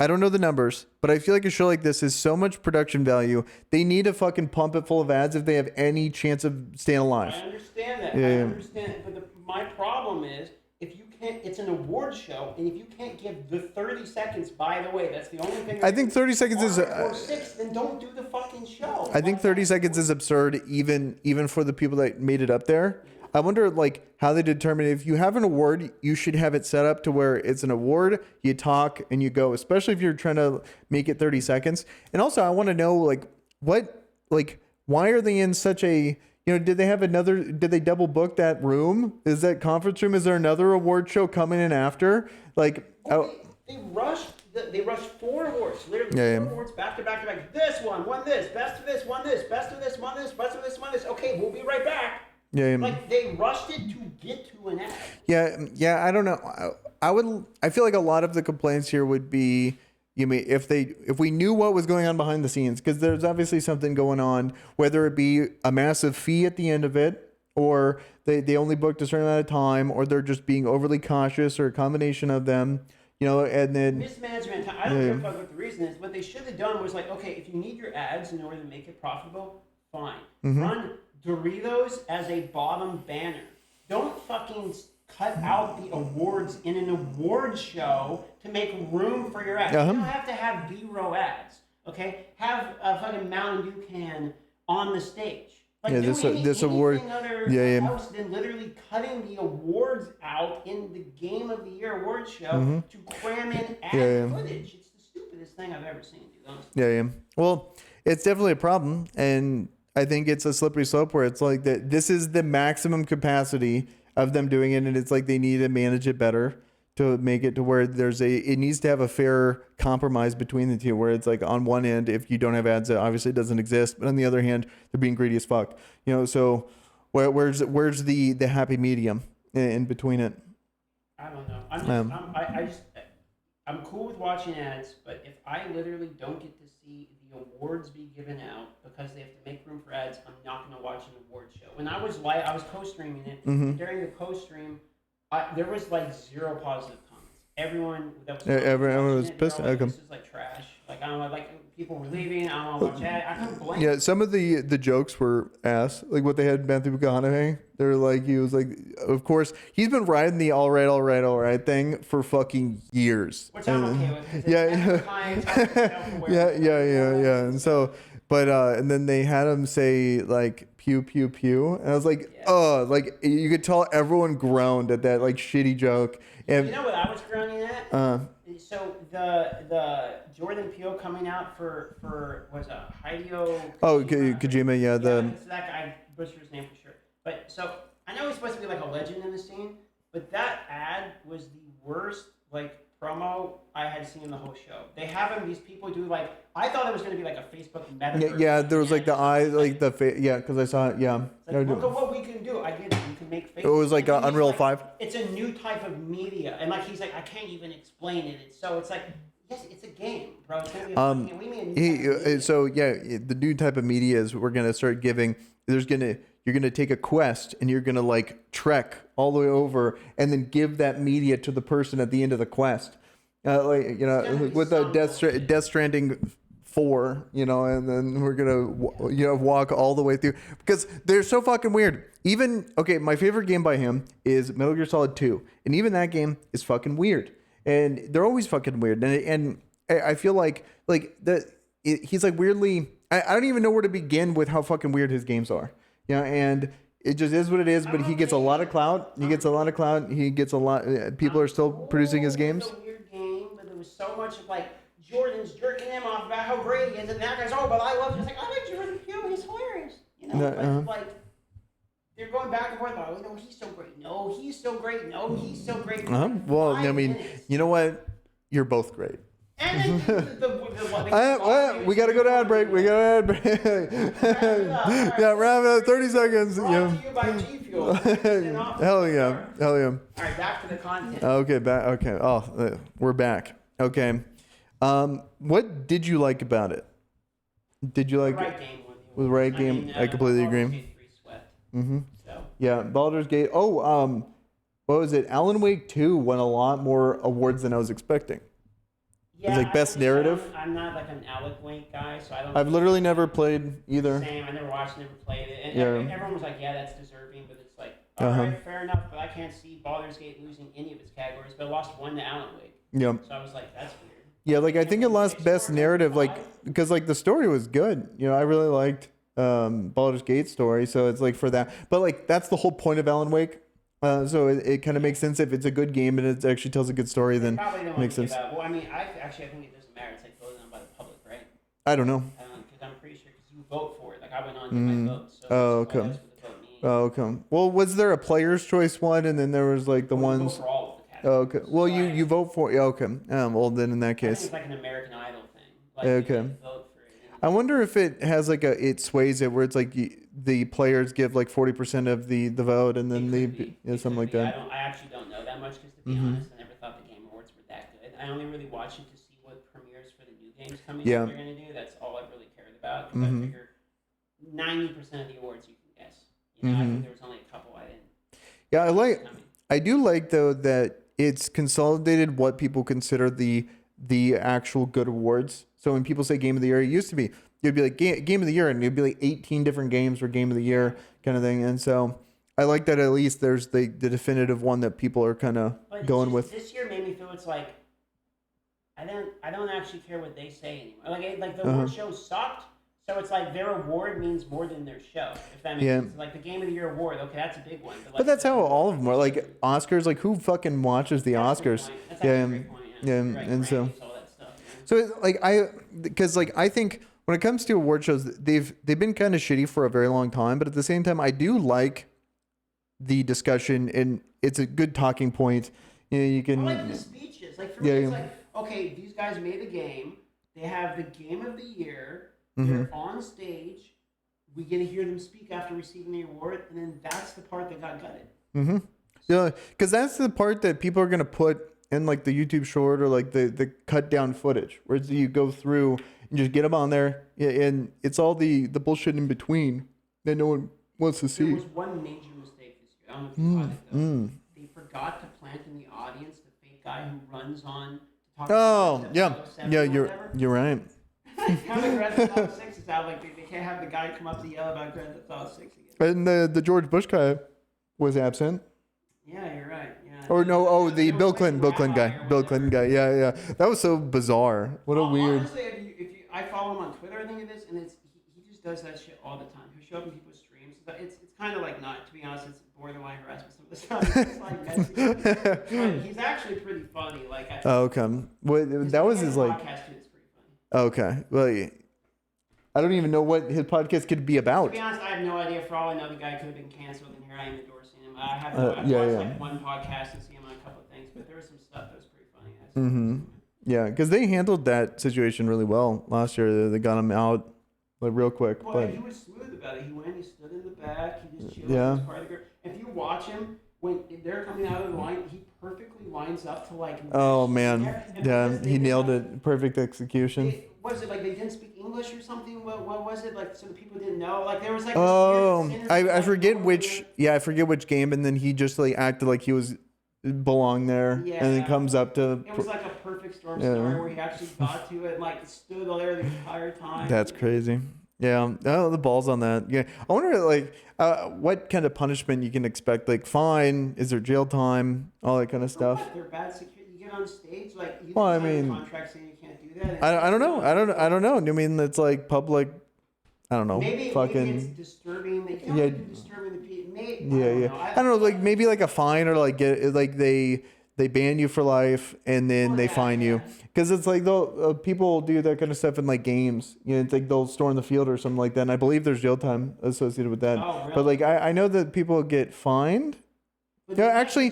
I don't know the numbers, but I feel like a show like this is so much production value. They need to fucking pump it full of ads if they have any chance of staying alive. I understand that. I understand it. But my problem is, if you can't, it's an award show, and if you can't give the 30 seconds, by the way, that's the only thing. I think 30 seconds is. Or 6, then don't do the fucking show. I think 30 seconds is absurd, even for the people that made it up there. I wonder like how they determine if you have an award, you should have it set up to where it's an award, you talk and you go, especially if you're trying to make it 30 seconds. And also I want to know why are they in such a, did they double book that room? Is that conference room? Is there another award show coming in after? Like, they rushed 4 awards, literally 4 awards back to back to back. This one won this, best of this won this, best of this won this, best of this won this. Okay, we'll be right back. Like they rushed it to get to an ad. Yeah. I don't know. I feel like a lot of the complaints here would be, if we knew what was going on behind the scenes, because there's obviously something going on, whether it be a massive fee at the end of it, or they only booked a certain amount of time, or they're just being overly cautious, or a combination of them. and then Mismanagement. I don't give a fuck what the reason is. What they should have done was like, okay, if you need your ads in order to make it profitable, fine. Run Doritos as a bottom banner. Don't fucking cut out the awards in an award show to make room for your ads. You don't have to have B-row ads. Okay, have a fucking Mountain Dew can on the stage. Like this award, else than literally cutting the awards out in the Game of the Year awards show to cram in ad footage. It's the stupidest thing I've ever seen, dude. Honestly. Well, it's definitely a problem, and I think it's a slippery slope where it's like that. This is the maximum capacity of them doing it, and it's like they need to manage it better to make it to where it needs to have a fair compromise between the two, where it's like on one end, if you don't have ads, it obviously doesn't exist, but on the other hand, they're being greedy as fuck. So where's the happy medium in between it? I don't know. I'm cool with watching ads, but if I literally don't get to see the awards be given out because they have to make room for ads, I'm not going to watch an award show. When I was co-streaming it, during the co-stream, there was like 0 positive comments. Everyone was pissed. Like, this is like trash. Like I don't know, like people were leaving. I don't want to watch it. I couldn't blame. Yeah, some of the jokes were ass. Like what they had Matthew McConaughey. They're like, he was like, of course he's been riding the all right thing for fucking years. Which I'm okay with. Yeah. And so, but and then they had him say like pew pew pew, and I was like, oh, like you could tell everyone groaned at that like shitty joke. And you know what I was groaning at? So the Jordan Peele coming out for what's Hideo? Kojima, yeah. So that guy, butchered his name for sure. But so I know he's supposed to be like a legend in the scene, but that ad was the worst like promo I had seen in the whole show. They have these people do like, I thought it was going to be like a Facebook metaverse. Yeah, there was like the eye, like the face. Yeah, because I saw it. Yeah. Like, look at what we can do. I get it. You can make Facebook. It was like Unreal 5. It's a new type of media, and like he's like, I can't even explain it. It's like, yes, it's a game, bro. It's gonna be so yeah, the new type of media is we're gonna start giving. You're gonna take a quest and you're gonna like trek all the way over and then give that media to the person at the end of the quest. With the Death Stranding 4, and then we're gonna walk all the way through because they're so fucking weird. Even my favorite game by him is Metal Gear Solid 2, and even that game is fucking weird, and they're always fucking weird. And I feel like he's like weirdly. I don't even know where to begin with how fucking weird his games are. And it just is what it is. But he gets a lot of clout. He gets a lot. People are still producing his games. It's a weird game, but there was so much of like Jordan's jerking him off about how great he is, and that guy's but I love him. It's like I like Jordan Peele. He's hilarious. But like they're going back and forth. Oh, no, he's so great. No, he's so great. No, he's so great. Well, I mean, you know what? You're both great. And then we got to go to ad break. Yeah, wrap up 30 seconds. Brought to you by G Fuel. Hell yeah. All right, back to the content. Okay, back. Okay. Oh, we're back. Okay. What did you like about it? Did you like right game with the right game? I completely agree. Yeah, Baldur's Gate. Oh, what was it? Alan Wake 2 won a lot more awards than I was expecting. Yeah, it's like best narrative. I'm not like an Alan Wake guy, so I don't. I've literally never played either. Same. I never watched, never played it, and everyone was like, "Yeah, that's deserving," but it's like, all right, fair enough. But I can't see Baldur's Gate losing any of its categories, but it lost one to Alan Wake. Yeah. So I was like, that's weird. Yeah, like I think it lost best narrative, like because like the story was good. I really liked Baldur's Gate story, so it's like for that. But like that's the whole point of Alan Wake. So it kind of makes sense if it's a good game and it actually tells a good story. Then it makes sense. Well, I mean, I think it doesn't matter. It's like voted on by the public, right? I don't know. Because I'm pretty sure because you vote for it. Like I went on to my vote. So okay. Okay. Well, was there a player's choice one, and then there was like the ones? Vote for all of the categories. Okay. Well, you vote for. Yeah. Okay. Well, then in that case. I think it's like an American Idol thing. Like, okay. You vote for it. I wonder if it has like it sways it where it's like the players give like 40% of the vote and then something like that. I actually don't know that much because to be honest, I never thought the Game Awards were that good. I only really watched it to see what premieres for the new games coming they're going to do. That's all I really cared about because I figure 90% of the awards you can guess. I think there was only a couple I didn't. Yeah, I do like though that it's consolidated what people consider the actual good awards. So when people say game of the year, it used to be it'd be like game of the year, and it'd be like 18 different games for game of the year kind of thing. And so I like that at least there's the definitive one that people are kind of going with. This year made me feel it's like I don't actually care what they say anymore. Like the award show sucked. So it's like their award means more than their show, if that makes sense. Like the Game of the Year award, okay, that's a big one. But that's how all of them are. Like Oscars, like who fucking watches the Oscars? That's a great point. Yeah, right, and so all that stuff, so like because like I think when it comes to award shows, they've been kind of shitty for a very long time. But at the same time, I do like the discussion, and it's a good talking point. You know, you can. I like the speeches. Like for me, it's like, okay, these guys made a game. They have the Game of the Year. They're on stage. We get to hear them speak after receiving the award, and then that's the part that got gutted. Yeah, because that's the part that people are gonna put in like the YouTube short or like the cut down footage, where you go through and just get them on there, and it's all the bullshit in between that no one wants to see. There was one major mistake this year. I don't know if you caught it though. They forgot to plant in the audience the fake guy who runs on to talk. Oh yeah, you're right. Now that Grand Theft Auto 6 is out, like they can't have the guy come up to yell about Grand Theft Auto 6 again. And the George Bush guy was absent. Yeah, you're right. Yeah. Or no, the Bill Clinton guy. Yeah. That was so bizarre. What a weird. Honestly, if you, I follow him on Twitter, I think it is, and he just does that shit all the time. He'll show up in people's streams. It's kind of like not, to be honest, it's borderline harassment. Some of the stuff it's like messy. But he's actually pretty funny. Like okay. Well, that was his like. Podcast too, it's pretty funny. Okay. Well, I don't even know what his podcast could be about. To be honest, I have no idea. For all I know, the guy could have been canceled, and here I am endorsing him. I have no. I've watched like one podcast and see him on a couple of things, but there was some stuff that was pretty funny. Yeah, because they handled that situation really well last year. They got him out like real quick. Well, but he was smooth about it. He went, he stood in the back, he just chilled. Yeah. He was part of the group. If you watch him when they're coming out of the line, he perfectly lines up to like. Oh man, yeah, he nailed it. Perfect execution. Was it like they didn't speak English or something? What was it like? So the people didn't know. Like there was like. I forget which. Yeah, I forget which game, and then he just like acted like he was belonged there, Yeah. and then comes up to. It was like a perfect storm scenario where he actually got to it, and like stood there the entire time. That's crazy. Yeah, oh, the balls on that. Yeah, I wonder like what kind of punishment you can expect. Like fine, is there jail time, all that kind of stuff. What? They're bad security. You get on stage, like you Well, I sign a mean, contract saying you can't do that. I don't know. I don't know. I mean, it's like public. I don't know. Maybe it's disturbing. You don't have to do disturbing the people. I don't know. Like maybe like a fine or like they ban you for life and then they fine you because it's like they'll people do that kind of stuff in like games. You know, it's like they'll storm the field or something like that. And I believe there's jail time associated with that. Oh, really? But like I know that people get fined. Yeah, actually,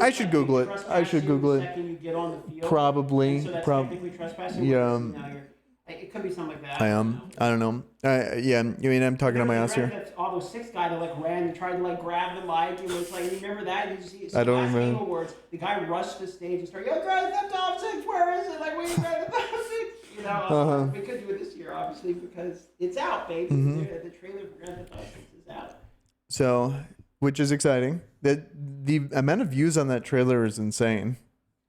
I should Google it. I should Google it. You get on the field, Probably. so that's technically trespassing. Yeah. It could be something like that. I don't know. Yeah, I mean, I'm talking on my ass here. All those 6 guy that like ran and tried to like grab the mic and was like, you remember that? You see, I don't remember. Game Awards, the guy rushed the stage and started, yo, Grand Theft Auto 6, where is it? Like, where is Grand Theft Auto 6? You know, we could do it this year, obviously, because it's out, baby. The trailer for Grand Theft Auto 6 is out. So, which is exciting. The amount of views on that trailer is insane.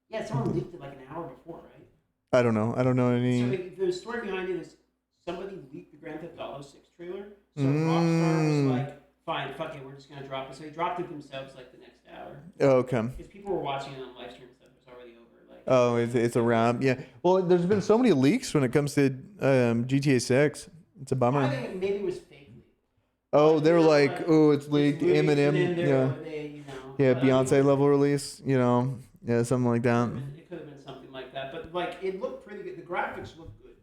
Yeah, someone leaked it like an hour before, right? I don't know any. So the story behind it is somebody leaked the Grand Theft Auto 6 trailer. So Rockstar was like, fine, fuck it, we're just going to drop it. So they dropped it themselves like the next hour. Oh, okay. Because people were watching it on live stream and stuff. It was already over. Like, oh, it's a wrap. Yeah. Well, there's been so many leaks when it comes to GTA 6. It's a bummer. I think maybe it was fake leak. Oh, they were like, oh, it's leaked. Eminem. Yeah, Beyonce level release. You know, yeah, something like that. It could have been something like that. But like, it looked pretty good. The graphics looked good.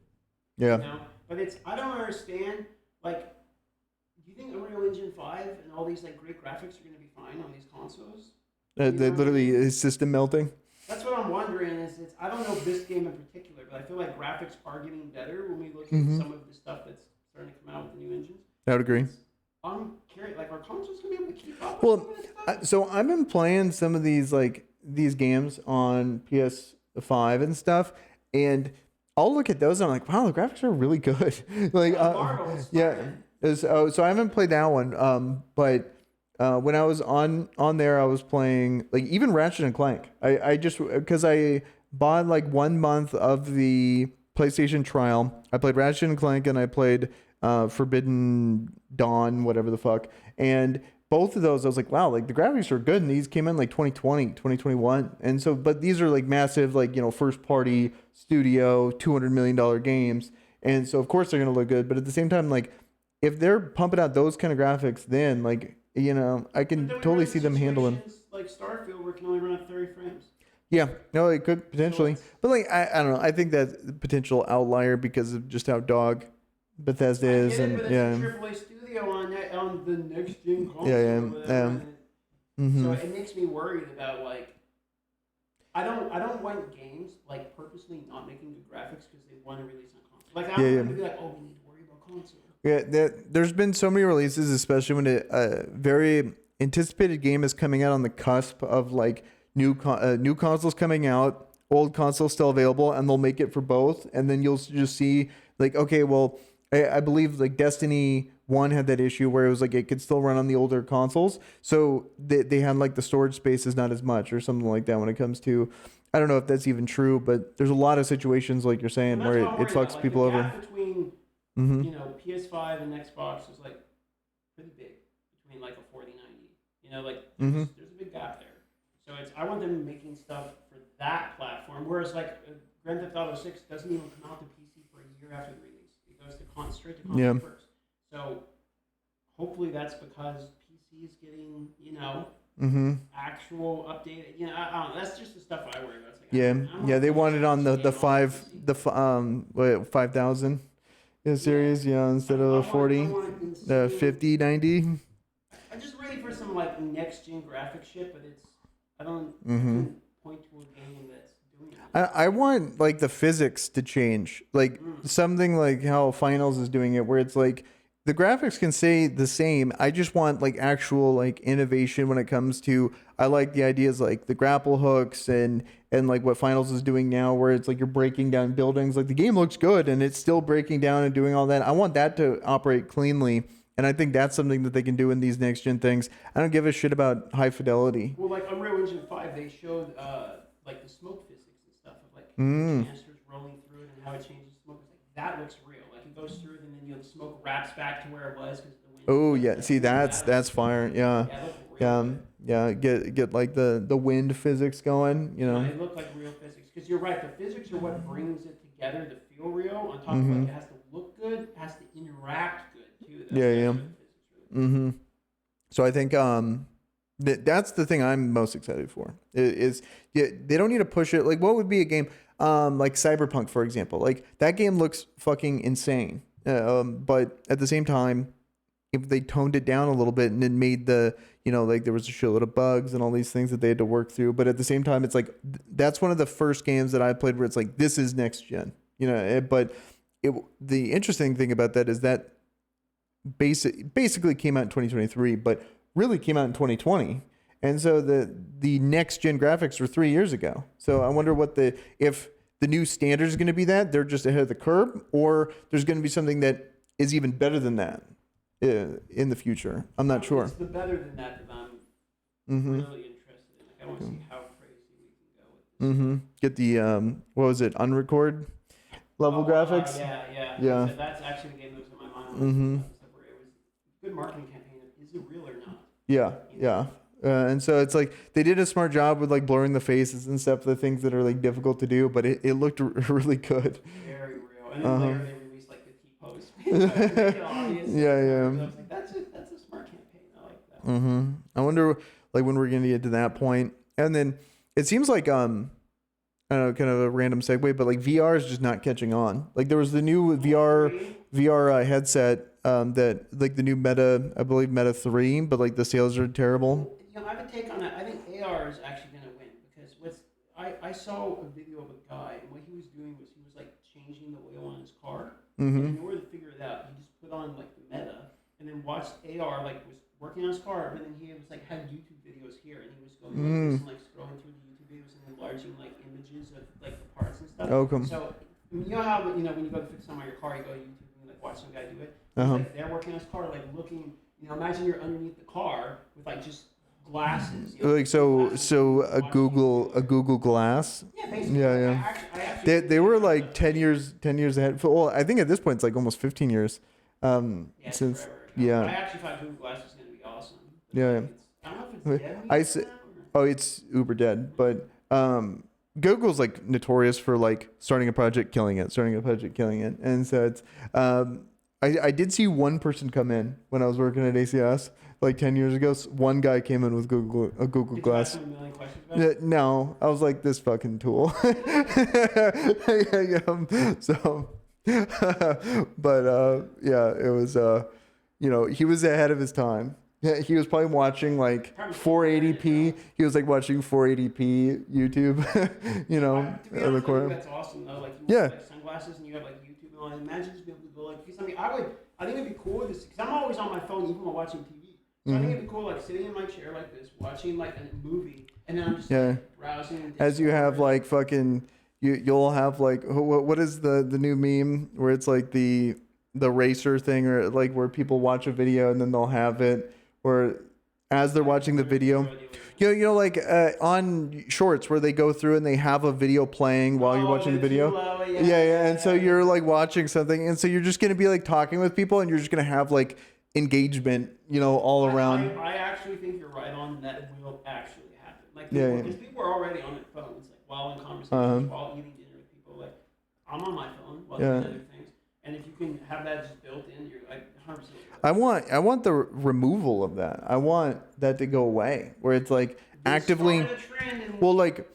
Yeah. You know? But I don't understand. Like, do you think Unreal Engine 5 and all these like great graphics are going to be fine on these consoles? Literally, is system melting? That's what I'm wondering. I don't know this game in particular, but I feel like graphics are getting better when we look at some of the stuff that's starting to come out with the new engines. I would agree. I'm curious, like, are consoles going to be able to keep up with Well, some of this stuff? so I've been playing some of these games on PS5 and stuff, and I'll look at those and I'm like, wow, the graphics are really good. Like, Marvel is yeah. So I haven't played that one, but When I was on there, I was playing like even Ratchet and Clank. I just because I bought like 1 month of the PlayStation trial. I played Ratchet and Clank and I played Forbidden Dawn, whatever the fuck. And both of those, I was like, wow, like the graphics are good. And these came in like 2020, 2021. And so, but these are like massive, like, first party studio, $200 million games. And so, of course, they're going to look good. But at the same time, like, if they're pumping out those kind of graphics, then, like, I can totally see them handling. Like Starfield, where it can only run at 30 frames. Yeah, no, it could potentially. So but, like, I don't know. I think that's a potential outlier because of just how dog Bethesda is. But And, it's yeah. a AAA studio on the next gen console. Yeah. So it makes me worried about like I don't want games like purposely not making good graphics because they want to release on console. Like I don't want to be like, oh, we need to worry about console. Yeah, there's been so many releases, especially when a very anticipated game is coming out on the cusp of like new consoles coming out, old consoles still available, and they'll make it for both, and then you'll just see like, okay, well, I believe like Destiny 1 had that issue where it was like it could still run on the older consoles, so they had like the storage space is not as much or something like that when it comes to. I don't know if that's even true, but there's a lot of situations like you're saying where it fucks like, people the over. gap between PS5 and Xbox is like pretty big between like a 4090. Like there's a big gap there. So I want them making stuff for that platform. Whereas like Grand Theft Auto 6 doesn't even come out to PC for a year after the release. It goes to straight to console first. So hopefully that's because PC is getting actual updated. I don't know. That's just the stuff I worry about. It's like, They wanted on the 5000 series, instead of the 40, the 50, 90. I'm just ready for some like next gen graphic shit, but I can't point to a game that's doing it. I want like the physics to change, like something like how Finals is doing it, where it's like the graphics can stay the same. I just want like actual like innovation when it comes to. I like the ideas like the grapple hooks and like what Finals is doing now, where it's like you're breaking down buildings. Like the game looks good and it's still breaking down and doing all that. I want that to operate cleanly, and I think that's something that they can do in these next gen things. I don't give a shit about high fidelity. Well, like Unreal Engine 5, they showed like the smoke physics and stuff of like canisters rolling through it and how it changes smoke. It's like that looks real. Like it goes through it and then the smoke wraps back to where it was because the wind. Oh yeah, see that's fire. Yeah. Get like the wind physics going. They look like real physics because you're right. The physics are what brings it together to feel real. On top of like it has to look good, it has to interact good too. That's So I think that's the thing I'm most excited for. They don't need to push it. Like what would be a game like Cyberpunk, for example? Like that game looks fucking insane. But at the same time, if they toned it down a little bit and then made the like there was a shitload of bugs and all these things that they had to work through, but at the same time it's like that's one of the first games that I played where it's like this is next gen, but the interesting thing about that is that basically came out in 2023 but really came out in 2020, and so the next gen graphics were 3 years ago. So I wonder if the new standard is going to be that they're just ahead of the curve, or there's going to be something that is even better than that in the future. I'm not sure. It's the better than that I'm really interested in. Like I want to see how crazy we can go with this. Get the what was it, unrecord level graphics? Yeah. So that's actually the game that was in my mind. Where it was a good marketing campaign. Is it real or not? Yeah. And so it's like they did a smart job with like blurring the faces and stuff, the things that are like difficult to do, but it looked really good. Very real. And then later they released like the T-pose. I was like, that's a smart campaign. I like that. I wonder like when we're gonna get to that point. And then it seems like I don't know, kind of a random segue, but like VR is just not catching on. Like there was the new VR headset that like the new Meta, I believe Meta 3, but like the sales are terrible. I have a take on that. I think AR is actually going to win because I saw a video of a guy and what he was doing was he was like changing the oil on his car. And in order to figure it out, he just put on like the Meta and then watched AR like was working on his car, and then he was like had YouTube videos here and he was going like this and like scrolling through the YouTube videos and enlarging like images of like the parts and stuff. So you know how when you go to fix something on your car, you go to YouTube and like watch some guy do it. Like they're working on his car, like looking, You know, imagine you're underneath the car with like just glasses. You know, Like glasses so a watching Google Glass. Yeah, basically. Yeah, yeah. I actually They were like 10 years ahead. Well, I think at this point it's like almost 15 years. Yeah, it's Since forever ago. yeah. I actually thought Google Glass was going to be awesome. But Yeah. like, I don't know if it's dead I meat s- now, or... Oh, it's uber dead, but Google's like notorious for like starting a project, killing it, and so it's I did see one person come in when I was working at ACS like 10 years ago. One guy came in with a Google Did Glass. you ask him a million questions about it? No, I was like this fucking tool. So, but yeah, it was he was ahead of his time. Yeah, he was probably watching like 480p. He was like watching 480p YouTube, To be in the honest, I think corner. that's awesome though. Like you Yeah. wear like sunglasses and you have like YouTube and all that. Imagine just being able to go like, because I mean, I think it'd be cool with this because I'm always on my phone even while watching TV. So I think it'd be cool like sitting in my chair like this, watching like a movie, and then I'm just like, browsing. And As you have Discord. like fucking, you'll have like what is the new meme where it's like the racer thing, or like where people watch a video and then they'll have it, or as they're watching the video. Like on shorts where they go through and they have a video playing while you're watching the video. Yeah. And so you're like watching something, and so you're just gonna be like talking with people, and you're just gonna have like engagement, all around. I actually think you're right on that. It will actually happen. Like, Yeah, because people are already on their phones, like while in conversations, while eating dinner with people. Like, I'm on my phone while doing other things, and if you can have that just built in, you're like 100%. I want the removal of that. I want that to go away, where it's like actively, like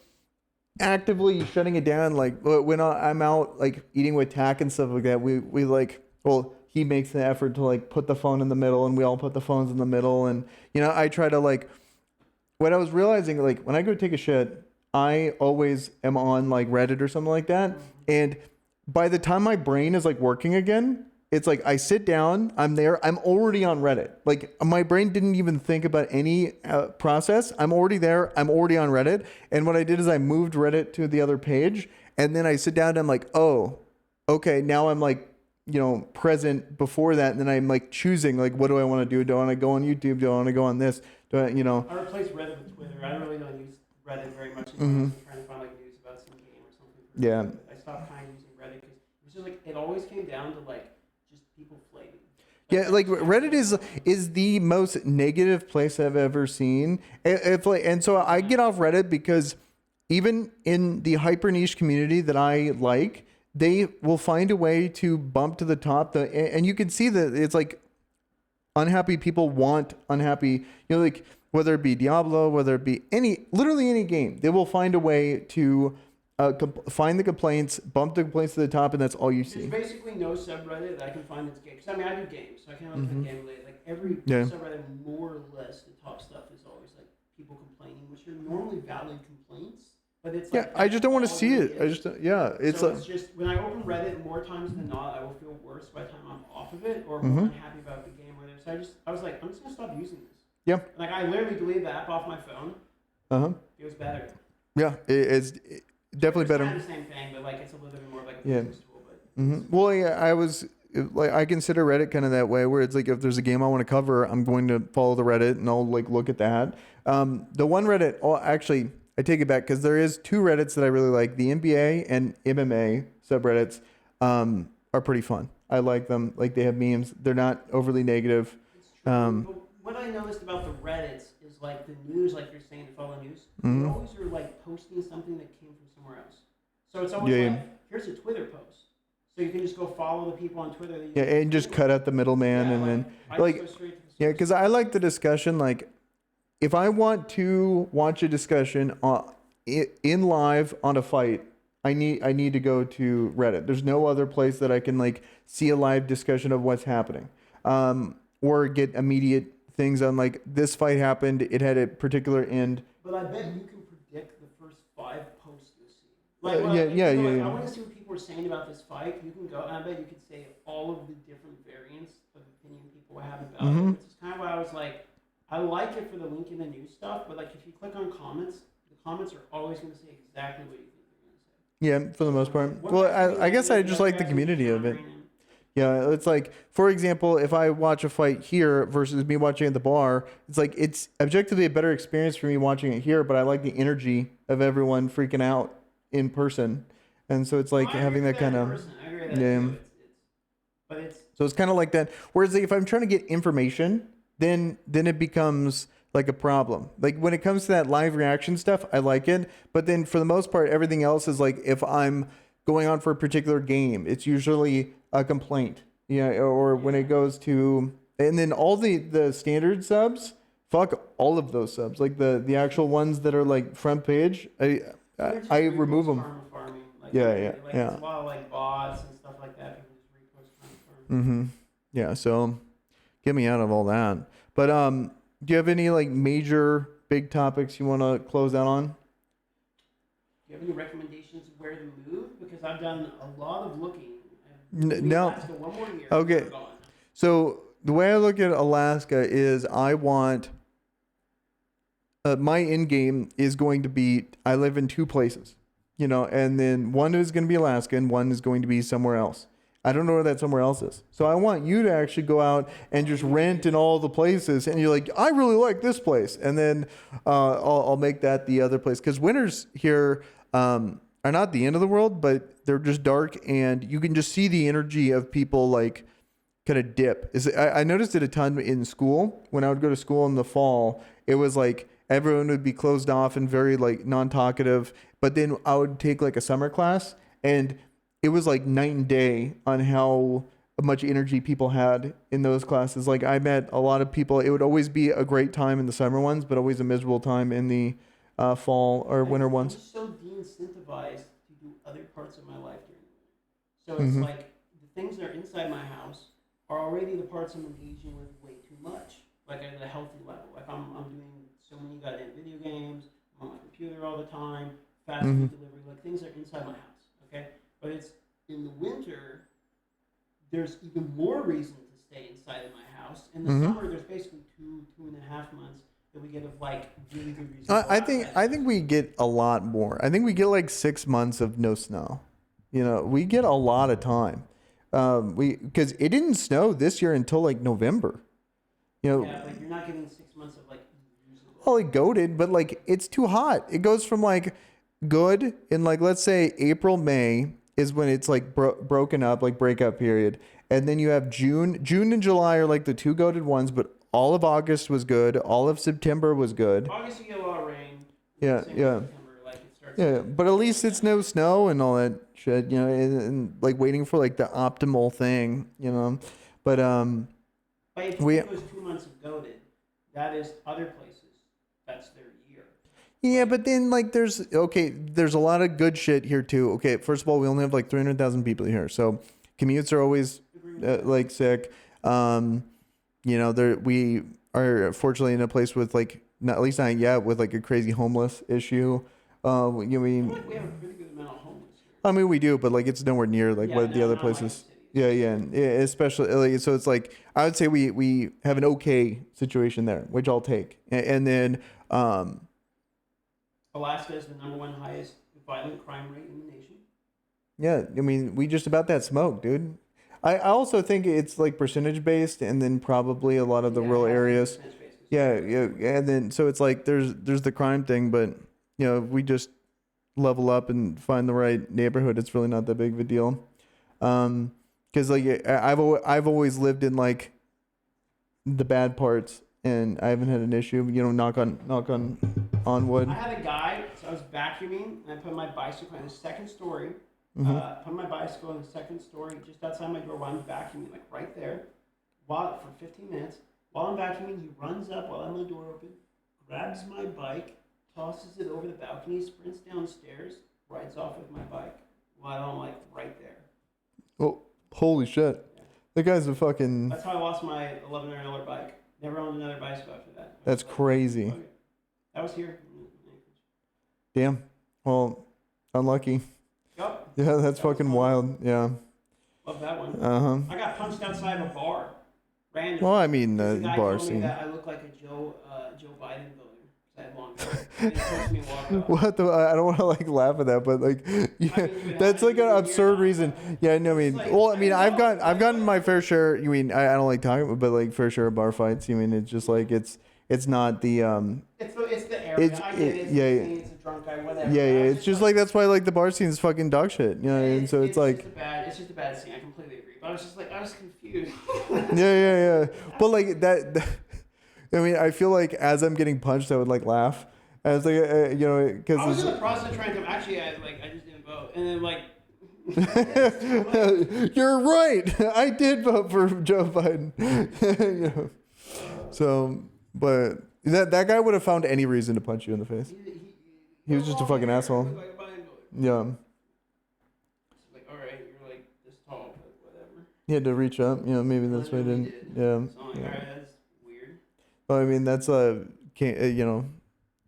actively shutting it down. Like when I'm out like eating with Tack and stuff like that, we like, well, he makes the effort to like put the phone in the middle, and we all put the phones in the middle, and I try to like. What I was realizing, like when I go take a shit, I always am on like Reddit or something like that, and by the time my brain is like working again, it's like I sit down, I'm there, I'm already on Reddit. Like my brain didn't even think about any process. I'm already there, I'm already on Reddit. And what I did is I moved Reddit to the other page, and then I sit down and I'm like, oh, okay, now I'm like, present before that, and then I'm like choosing like, what do I want to do? Do I want to go on YouTube? Do I want to go on this? Do I, I replaced Reddit with Twitter. I really don't use Reddit very much anymore. I'm trying to find like news about some game or something. Yeah. I stopped kind of using Reddit because it was just like it always came down to like just people flaming. Yeah, like Reddit is the most negative place I've ever seen. And so I get off Reddit because even in the hyper niche community that I like, they will find a way to bump to the top. And you can see that it's like unhappy people want unhappy, like whether it be Diablo, whether it be literally any game, they will find a way to find the complaints, bump the complaints to the top, and that's all you see. There's basically no subreddit that I can find that's game. Because I mean, I do games, so I can't look at game related. Like every subreddit, more or less, the top stuff is always like people complaining, which are normally valid complaints. But it's like, I just don't want to see it. It's It's just when I open Reddit, more times than not, I will feel worse by the time I'm off of it, or more unhappy about the game. So I was like, I'm just gonna stop using this. Yeah. Like I literally deleted the app off my phone. Feels better. Yeah, it's definitely It's better. kind of the same thing, but like it's a little bit more like a business tool. But Well, yeah, I consider Reddit kind of that way, where it's like if there's a game I want to cover, I'm going to follow the Reddit and I'll like look at that. The one Reddit, actually, I take it back because there is two Reddits that I really like. The NBA and MMA subreddits are pretty fun. I like them. Like they have memes. They're not overly negative. it's true. But what I noticed about the Reddits is like the news, like you're saying to follow news, they always are like posting something that came from somewhere else. So it's always like, here's a Twitter post. So you can just go follow the people on Twitter. That you And just cut out the middleman, and then like, because I like the discussion. Like, if I want to watch a discussion in live on a fight, I need to go to Reddit. There's no other place that I can like see a live discussion of what's happening, or get immediate things on like this fight happened. It had a particular end. But I bet you can predict the first 5 posts you'll see. I want to see what people are saying about this fight. You can go, and I bet you could say all of the different variants of opinion people have about it. Which is kind of why I was like, I like it for the link in the news stuff, but like if you click on comments, the comments are always going to say exactly what you think they're going to say. Yeah, for the most part. Well, I guess I just like the community of it. Yeah, it's like, for example, if I watch a fight here versus me watching at the bar, it's like it's objectively a better experience for me watching it here, but I like the energy of everyone freaking out in person. And so it's No, like I agree having with that that kind in of, person. I agree with that yeah. too. But it's So it's kind of like that. Whereas like, if I'm trying to get information, then it becomes like a problem. Like when it comes to that live reaction stuff, I like it. But then for the most part, everything else is like if I'm going on for a particular game, it's usually a complaint. Yeah, or when yeah. it goes to and then all the standard subs, fuck all of those subs. Like the actual ones that are like front page, And they're I just remove repost them. karma farming. Like Yeah, yeah, like yeah. it's a lot of like bots and stuff like that. People just repost karma farming. Mm-hmm. Yeah, so get me out of all that. But do you have any like major big topics you want to close out on? Do you have any recommendations of where to move? Because I've done a lot of looking. I'm moving No. Alaska one more year. Okay. We're gone. So the way I look at Alaska is I want my end game is going to be I live in two places, you know, and then one is going to be Alaska and one is going to be somewhere else. I don't know where that somewhere else is. So I want you to actually go out and just rent in all the places. And you're like, I really like this place. And then I'll make that the other place. Because winters here are not the end of the world, but they're just dark. And you can just see the energy of people like kind of dip. I noticed it a ton in school. When I would go to school in the fall, it was like everyone would be closed off and very like non-talkative. But then I would take like a summer class and it was like night and day on how much energy people had in those classes. Like I met a lot of people. It would always be a great time in the summer ones, but always a miserable time in the fall or winter I'm ones. just so de-incentivized to do other parts of my life during the winter. So it's Mm-hmm. like the things that are inside my house are already the parts I'm engaging with way too much, like at a healthy level. Like I'm doing so many goddamn video games. I'm on my computer all the time. Fast Mm-hmm. food delivery, like things are inside my house. Okay, but it's in the winter. There's even more reason to stay inside of my house. In the Mm-hmm. summer, there's basically 2.5 months that we get of like really good reason. I think we get a lot more. I think we get like 6 months of no snow. You know, we get a lot of time. We because it didn't snow this year until like November. You know, Yeah, but you're not getting 6 months of like usable. well, it goaded, but like it's too hot. It goes from like good in like let's say April, May is when it's like broken up, like breakup period, and then you have June and July are like the two goaded ones, but all of August was good, all of September was good. August you get a lot of rain. Yeah, Same with yeah. September, like it starts. Yeah, but at least it's no snow and all that shit, you know, and like waiting for like the optimal thing, you know. But But if you we take those 2 months of goaded, that is other places. That's their year. yeah, but then like there's a lot of good shit here too. Okay, first of all, we only have like 300,000 people here, so commutes are always like sick. You know, we are fortunately in a place with like not at least not yet with like a crazy homeless issue. You I feel mean like we have a pretty good amount of homeless here. I mean, we do, but like it's nowhere near like Yeah, what the other not like the places. cities. Yeah, yeah, and especially like, so it's like I would say we have an okay situation there, which I'll take, and then Alaska is the #1 highest violent crime rate in the nation. yeah, I mean we just about that smoke, dude. I also think it's like percentage based, and then probably a lot of the Yeah, rural it has to be areas. percentage basis. Yeah, yeah, and then so it's like there's the crime thing, but you know if we just level up and find the right neighborhood, it's really not that big of a deal. Because like I've always lived in like the bad parts, and I haven't had an issue. You know, knock on wood. I had a guy, so I was vacuuming, and I put my bicycle in the second story. Mm-hmm. Put my bicycle in the second story, just outside my door while I'm vacuuming, like right there, while for 15 minutes. While I'm vacuuming, he runs up while I'm the door open, grabs my bike, tosses it over the balcony, sprints downstairs, rides off with my bike while I'm like right there. Oh, holy shit! Yeah. That guy's a fucking. That's how I lost my $1,100 bike. Never owned another bicycle after that. That's crazy. Okay. That was here. Damn. Well, unlucky. Yup. Yeah, that's That was fucking fun. wild. Yeah. Love that one. Uh huh. I got punched outside of a bar. Random. Well, I mean, The the guy bar told me scene. that I look like a Joe Biden voter. that long ago. It took me a while. What the? I don't want to like laugh at that, but like, yeah, that's like an absurd reason. Yeah, no, I mean, like, well, I mean, I know, I've gotten my fair share. You mean I don't like talking, but like fair share of bar fights. You mean it's just like it's not the It's the area. I get it. It's yeah, it's a drunk guy, whatever. yeah, yeah. It's just like that's why like the bar scene is fucking dog shit. You know, and so it's like it's just a bad scene. I completely agree. But I was confused. yeah. But like that I mean, I feel like as I'm getting punched, I would like laugh. I was like, you know, because I was in the process of trying to come. Actually, I just didn't vote, and then like. You're right. I did vote for Joe Biden. You know. So, but that guy would have found any reason to punch you in the face. He was just a fucking asshole. Yeah. Like, all right, you're like this tall, but whatever. He had to reach up. You know, maybe that's why he didn't. Yeah. So I'm like, all right, that's weird. Well, I mean, that's you know,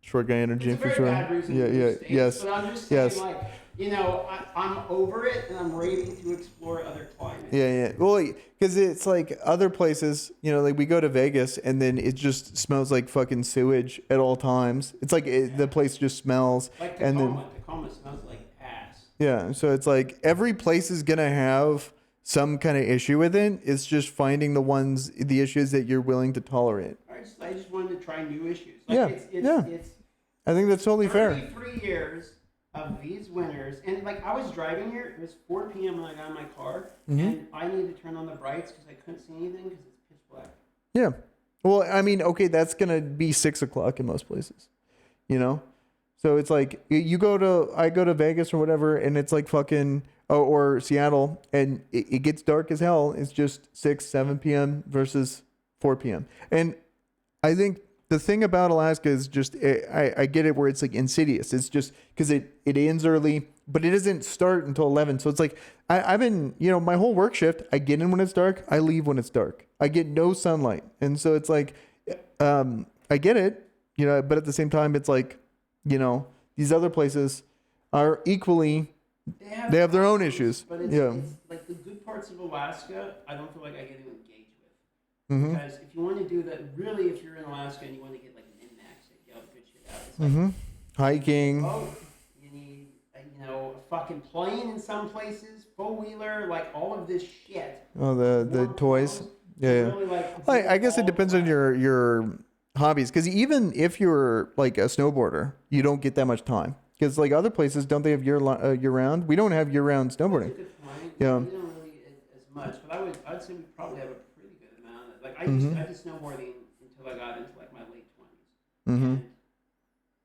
short guy energy It's a for very sure. bad reason Yeah, to yeah, States, yes, but I'm just saying, yes. like, you know, I'm over it, and I'm ready to explore other climates. Yeah. Well, because it's like other places, you know, like we go to Vegas and then it just smells like fucking sewage at all times. It's like the place just smells. Like and then Tacoma smells like ass. yeah, so it's like every place is gonna have some kind of issue with it. It's just finding the issues that you're willing to tolerate. I just wanted to try new issues. Like, Yeah, it's I think that's totally fair. 33 years of these winters, and like I was driving here, it was 4 p.m. when I got in my car, and I needed to turn on the brights because I couldn't see anything because it's pitch black. Yeah. Well, I mean, okay, that's gonna be 6 o'clock in most places, you know. So it's like I go to Vegas or whatever, and it's like fucking or Seattle, and it gets dark as hell. It's just 6, 7 p.m. versus 4 p.m. And I think the thing about Alaska is just I get it where it's like insidious. It's just because it ends early, but it doesn't start until 11. So it's like I've been, you know, my whole work shift. I get in when it's dark. I leave when it's dark. I get no sunlight, and so it's like I get it, you know, but at the same time, it's like, you know, these other places are equally. They have their own issues. But it's like the good parts of Alaska, I don't feel like I get to engage with. Mm-hmm. Because if you want to do that, really, if you're in Alaska and you want to get like an in-max and get all the good shit out, it's like, Hiking. oh, you need, you know, a fucking plane in some places, four-wheeler, like all of this shit. Oh, the toys. Yeah. Really, like, I guess it depends on your hobbies, because even if you're like a snowboarder, you don't get that much time. Because like other places, don't they have year round? We don't have year round snowboarding. That's a good point. Yeah. We don't really as much, but I'd say we probably have a pretty good amount of, like I did snowboarding until I got into like my late 20s. Mm-hmm.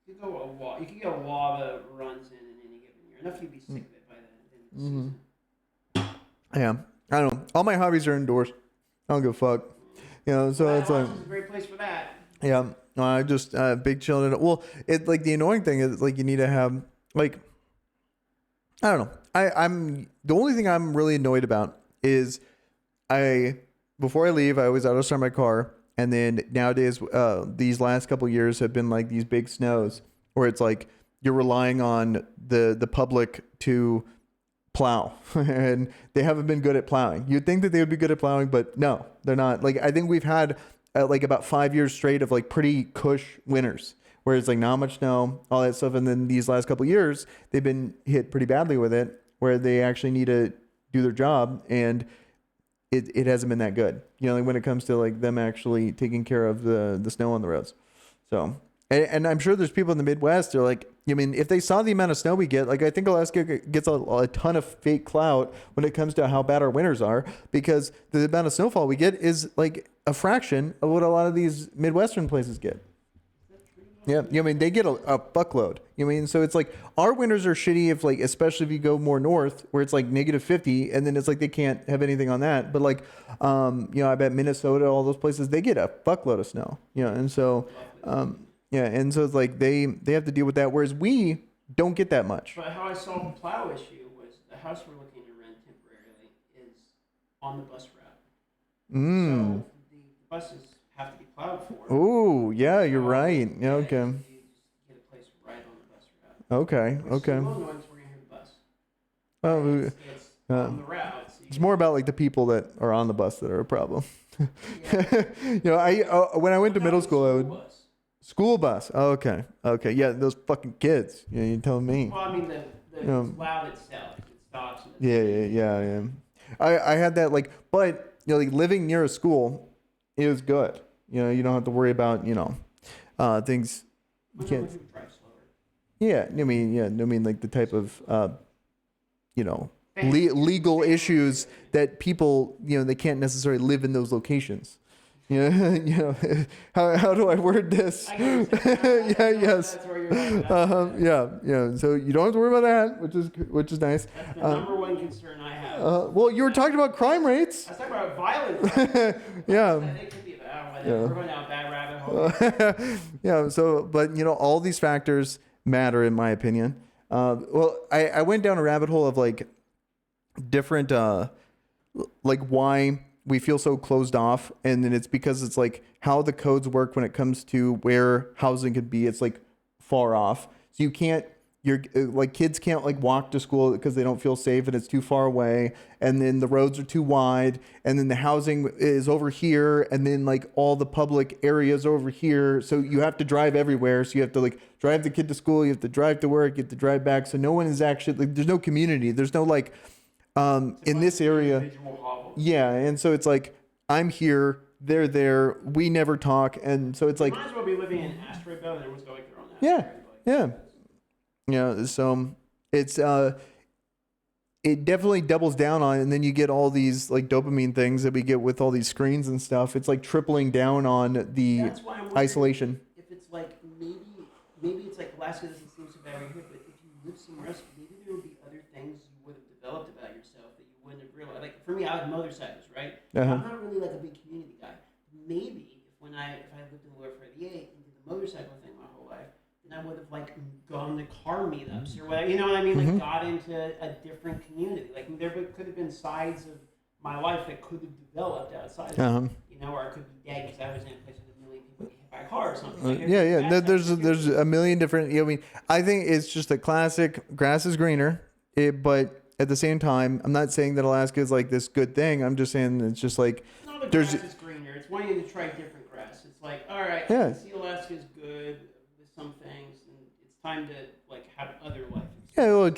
You could get a lot of runs in any given year. Enough you'd be sick of it by the end of the season. Yeah, I don't know. All my hobbies are indoors. I don't give a fuck. You know, so it's like is a great place for that. yeah. I just big chilling. Well, it like the annoying thing is like you need to have like I don't know. I'm the only thing I'm really annoyed about is before I leave I always auto start my car, and then nowadays these last couple years have been like these big snows where it's like you're relying on the public to plow and they haven't been good at plowing. You'd think that they would be good at plowing, but no, they're not. Like I think we've had like about 5 years straight of like pretty cush winters where it's like not much snow, all that stuff. And then these last couple of years, they've been hit pretty badly with it where they actually need to do their job. And it hasn't been that good, you know, like when it comes to like them actually taking care of the snow on the roads. So, and I'm sure there's people in the Midwest, they're like, I mean, if they saw the amount of snow we get, like I think Alaska gets a ton of fake clout when it comes to how bad our winters are, because the amount of snowfall we get is like a fraction of what a lot of these Midwestern places get. Yeah, I mean, they get a buckload. I mean, so it's like our winters are shitty if like, especially if you go more north where it's like -50, and then it's like they can't have anything on that. But like, you know, I bet Minnesota, all those places, they get a buckload of snow. You know, and so, yeah, and so it's like they have to deal with that, whereas we don't get that much. But how I solved the plow issue was the house we're looking to rent temporarily is on the bus route. So the buses have to be plowed for. Oh, yeah, you're right. Yeah, okay. You just get a place right on the bus route. Okay, okay. We're going to hear the bus. Oh, It's on the route. So it's more about like the people that are on the bus that are a problem. You know, when I went to middle school, I would. Bus. School bus. Okay. Okay. Yeah, those fucking kids. Yeah, you're telling me. Well, I mean, the Yeah. it's loud itself. It stops. And Yeah, yeah. I had that like, but like living near a school is good. You don't have to worry about things. When Kids. people drive slower. Yeah, I mean like the type of Family. legal issues that people they can't necessarily live in those locations. How do I word this? I get what you're saying. Yeah, I know yes. That's where you're at. Yeah. So you don't have to worry about that, which is nice. That's the number one concern I have. Well, you were talking about crime rates. I was talking about violence. Yeah. It could be that. We're going down a bad rabbit hole. Yeah. So, but all these factors matter in my opinion. Well, I went down a rabbit hole of like different, like why we feel so closed off, and then it's because it's like how the codes work when it comes to where housing could be. It's like far off, so you're like kids can't like walk to school because they don't feel safe and it's too far away, and then the roads are too wide, and then the housing is over here, and then like all the public areas over here, so you have to drive everywhere. So you have to like drive the kid to school, you have to drive to work, you have to drive back, so no one is actually like, there's no community, there's no like in this area. Yeah, and so it's like I'm here, they're there, we never talk, and so it's like might as well be living in an asteroid belt and everyone's going their own yeah, asteroid. yeah. So it's it definitely doubles down on it, and then you get all these like dopamine things that we get with all these screens and stuff. It's like tripling down on the That's why I'm wondering isolation. If it's like maybe it's like Alaska doesn't seem so bad right here, but if you live somewhere else, maybe there would be other things you would have developed about yourself that you wouldn't have realized. Like for me, I like motorcycles, right? Uh-huh. I'm not really like a big community guy. Maybe if I lived in the lower 48 and did the motorcycle thing my whole life, then I would have like gone to car meetups or whatever. You know what I mean? Like got into a different community. Like there could have been sides of my life that could have developed outside. Of or I could be dead because I was in a place with a million people get hit by a car or something. Like, There's a million different. I mean, I think it's just a classic. Grass is greener, but at the same time, I'm not saying that Alaska is like this good thing. I'm just saying it's just like no, the grass is greener. It's wanting to try different grass. It's like, all right, I can see Alaska is good with some things, and it's time to like have other life. Yeah, well,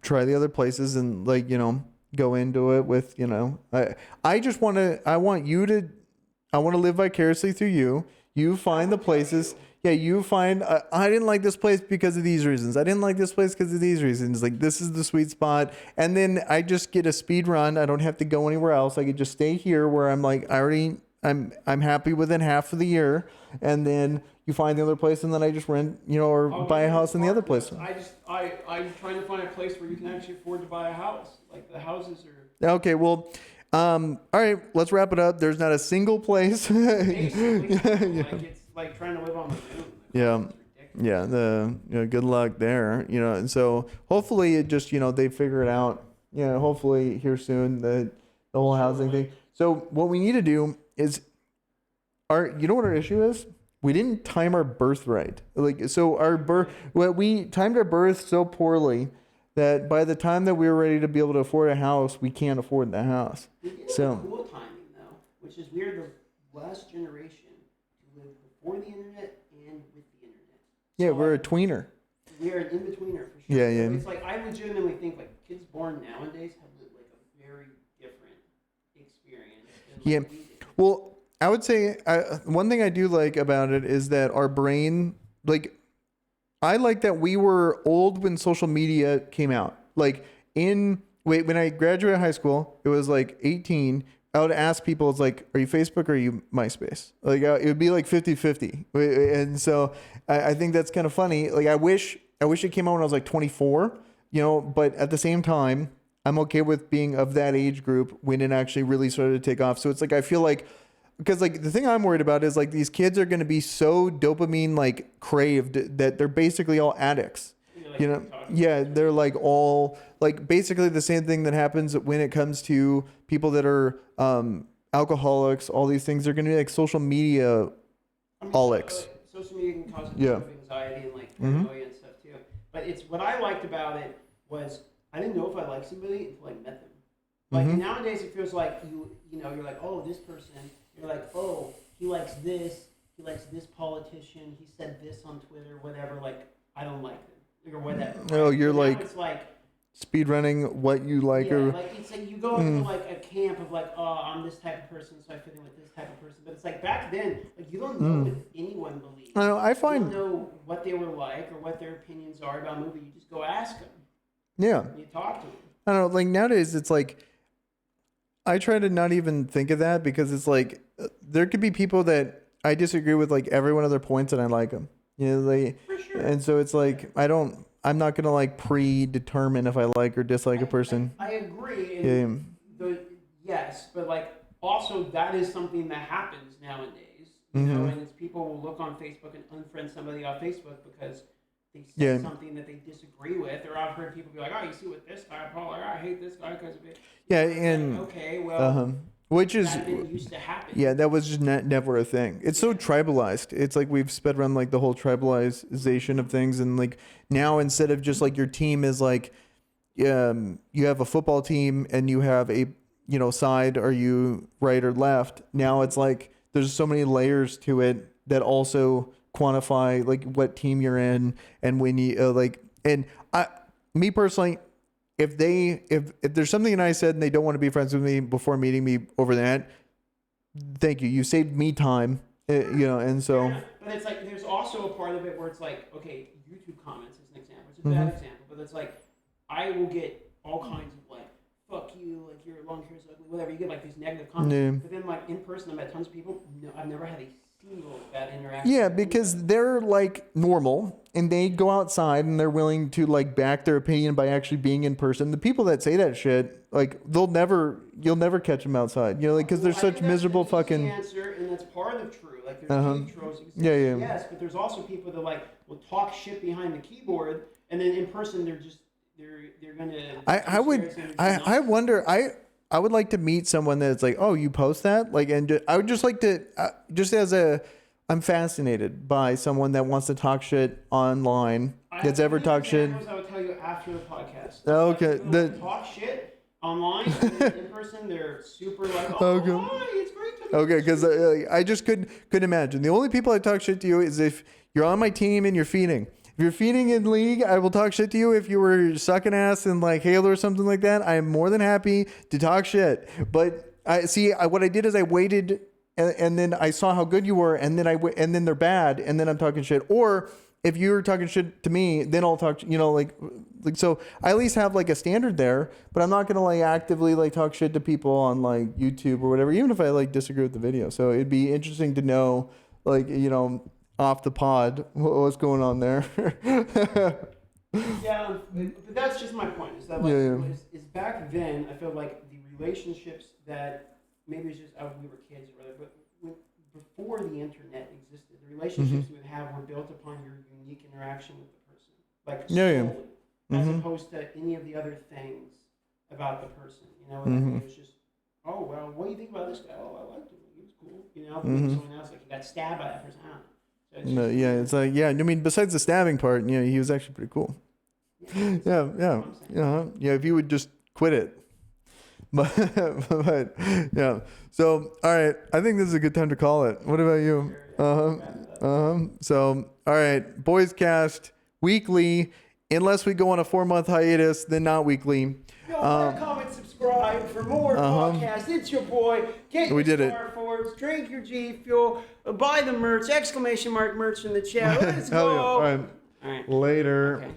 try the other places and like go into it with I just want to. I want to live vicariously through you. You find the places. Yeah, you find, I didn't like this place because of these reasons. I didn't like this place because of these reasons. Like, this is the sweet spot. And then I just get a speed run. I don't have to go anywhere else. I could just stay here where I'm like, I'm happy within half of the year. And then you find the other place, and then I just rent, or buy a house in the other place. I'm trying to find a place where you can actually afford to buy a house. Like, the houses are... Okay, well... all right, let's wrap it up. There's not a single place. It's like trying to live on the moon. Good luck there. And so hopefully it just they figure it out. Hopefully here soon the whole housing thing. So what we need to do is you know what our issue is? We didn't time our birth right. We timed our birth so poorly that by the time that we were ready to be able to afford a house, we can't afford the house. We did cool timing though, which is we're the last generation to live before the internet and with the internet. Yeah, we're a tweener. We're an in-betweener for sure. Yeah, yeah. So it's like I legitimately think like kids born nowadays have lived like a very different experience. Than, like, we did. Well, I would say one thing I do like about it is that our brain, like, I like that we were old when social media came out. Like when I graduated high school, it was like 18. I would ask people, it's like, are you Facebook or are you MySpace? Like it would be like 50-50. And so I think that's kind of funny. Like I wish it came out when I was like 24, but at the same time, I'm okay with being of that age group when it actually really started to take off. So it's like, I feel like, because like the thing I'm worried about is like these kids are going to be so dopamine like craved that they're basically all addicts. They're like all like basically the same thing that happens when it comes to people that are alcoholics. All these things are going to be like social media alcoholics. Social media can cause a lot of anxiety and like paranoia and stuff too. But it's what I liked about it was I didn't know if I liked somebody until I met them. Like nowadays it feels like you're like, oh, this person. You're like, oh, he likes this, he likes this politician, he said this on Twitter, whatever. Like, I don't like them or whatever. Oh, you're But now like it's like speed running what you like, yeah, or like it's like you go into like a camp of like, oh, I'm this type of person, so I fit in with this type of person. But it's like back then, like you don't know what anyone believes. I don't know. I You find don't know what they were like or what their opinions are about a movie. You just go ask them. yeah. You talk to them. I don't know. Like nowadays, it's like I try to not even think of that because it's like there could be people that I disagree with like every one of their points and I like them. You know, For sure. and so it's like I'm not gonna like predetermine if I like or dislike a person. I agree. And yes, but like also that is something that happens nowadays. You know, and it's people will look on Facebook and unfriend somebody off Facebook because they say something that they disagree with. Or I've heard people be like, "Oh, you see what this guy, Paul? Like, I hate this guy because of it." Yeah, and like, okay, well, which is that didn't used to happen. yeah, that was just never a thing. It's so tribalized. It's like we've sped around like the whole tribalization of things, and like now instead of just like your team is like, you have a football team and you have a side, are you right or left? Now it's like there's so many layers to it that also quantify like what team you're in and when you me personally, if there's something that I said and they don't want to be friends with me before meeting me over that, thank you. You saved me time, and so. Yeah, but it's like there's also a part of it where it's like, okay, YouTube comments is an example. It's a bad example, but it's like I will get all kinds of like, fuck you, like your long hair's ugly, whatever. You get like these negative comments. Yeah. But then like in person, I met tons of people. No, I've never had a single bad interaction. Yeah, because they're like normal and they go outside and they're willing to like back their opinion by actually being in person. The people that say that shit, like you'll never catch them outside, like because they're such miserable fucking. Answer, and that's part of true. Like there's trolls exist, yeah. yes, but there's also people that like will talk shit behind the keyboard, and then in person they're just they're gonna. I wonder. I would like to meet someone that's like, oh, you post that, like, and I would just like to, I'm fascinated by someone that wants to talk shit online. That's ever talked shit. I would tell you after the podcast. Okay. Like, talk shit online, and in person they're super like, oh, hi, it's great to meet you. Okay, because I just couldn't imagine. The only people I talk shit to you is if you're on my team and you're feeding. If you're feeding in league, I will talk shit to you. If you were sucking ass in like Halo or something like that, I am more than happy to talk shit. But what I did is I waited, and then I saw how good you were, and then they're bad, and then I'm talking shit. Or if you're talking shit to me, then I'll talk. Like so. I at least have like a standard there, but I'm not gonna like actively like talk shit to people on like YouTube or whatever, even if I like disagree with the video. So it'd be interesting to know, like off the pod, what's going on there. Yeah, but that's just my point. Is that like is back then? I feel like the relationships that maybe it's just we were kids or whatever, but before the internet existed, the relationships you would have were built upon your unique interaction with the person, like solely, as opposed to any of the other things about the person. It was just, oh well, what do you think about this guy? Oh, I liked him. He was cool. Someone else like he got stabbed by that person. I don't know. No, it's like I mean, besides the stabbing part, he was actually pretty cool. Yeah. If you would just quit it, but yeah. So all right, I think this is a good time to call it. What about you? So all right, Boys Cast weekly, unless we go on a 4-month hiatus, then not weekly. Comment, subscribe for more podcasts. It's your boy. Get your Star Force, drink your G Fuel, buy the merch, !! Merch in the chat. Let's go. Hell yeah. All right. Later. Okay.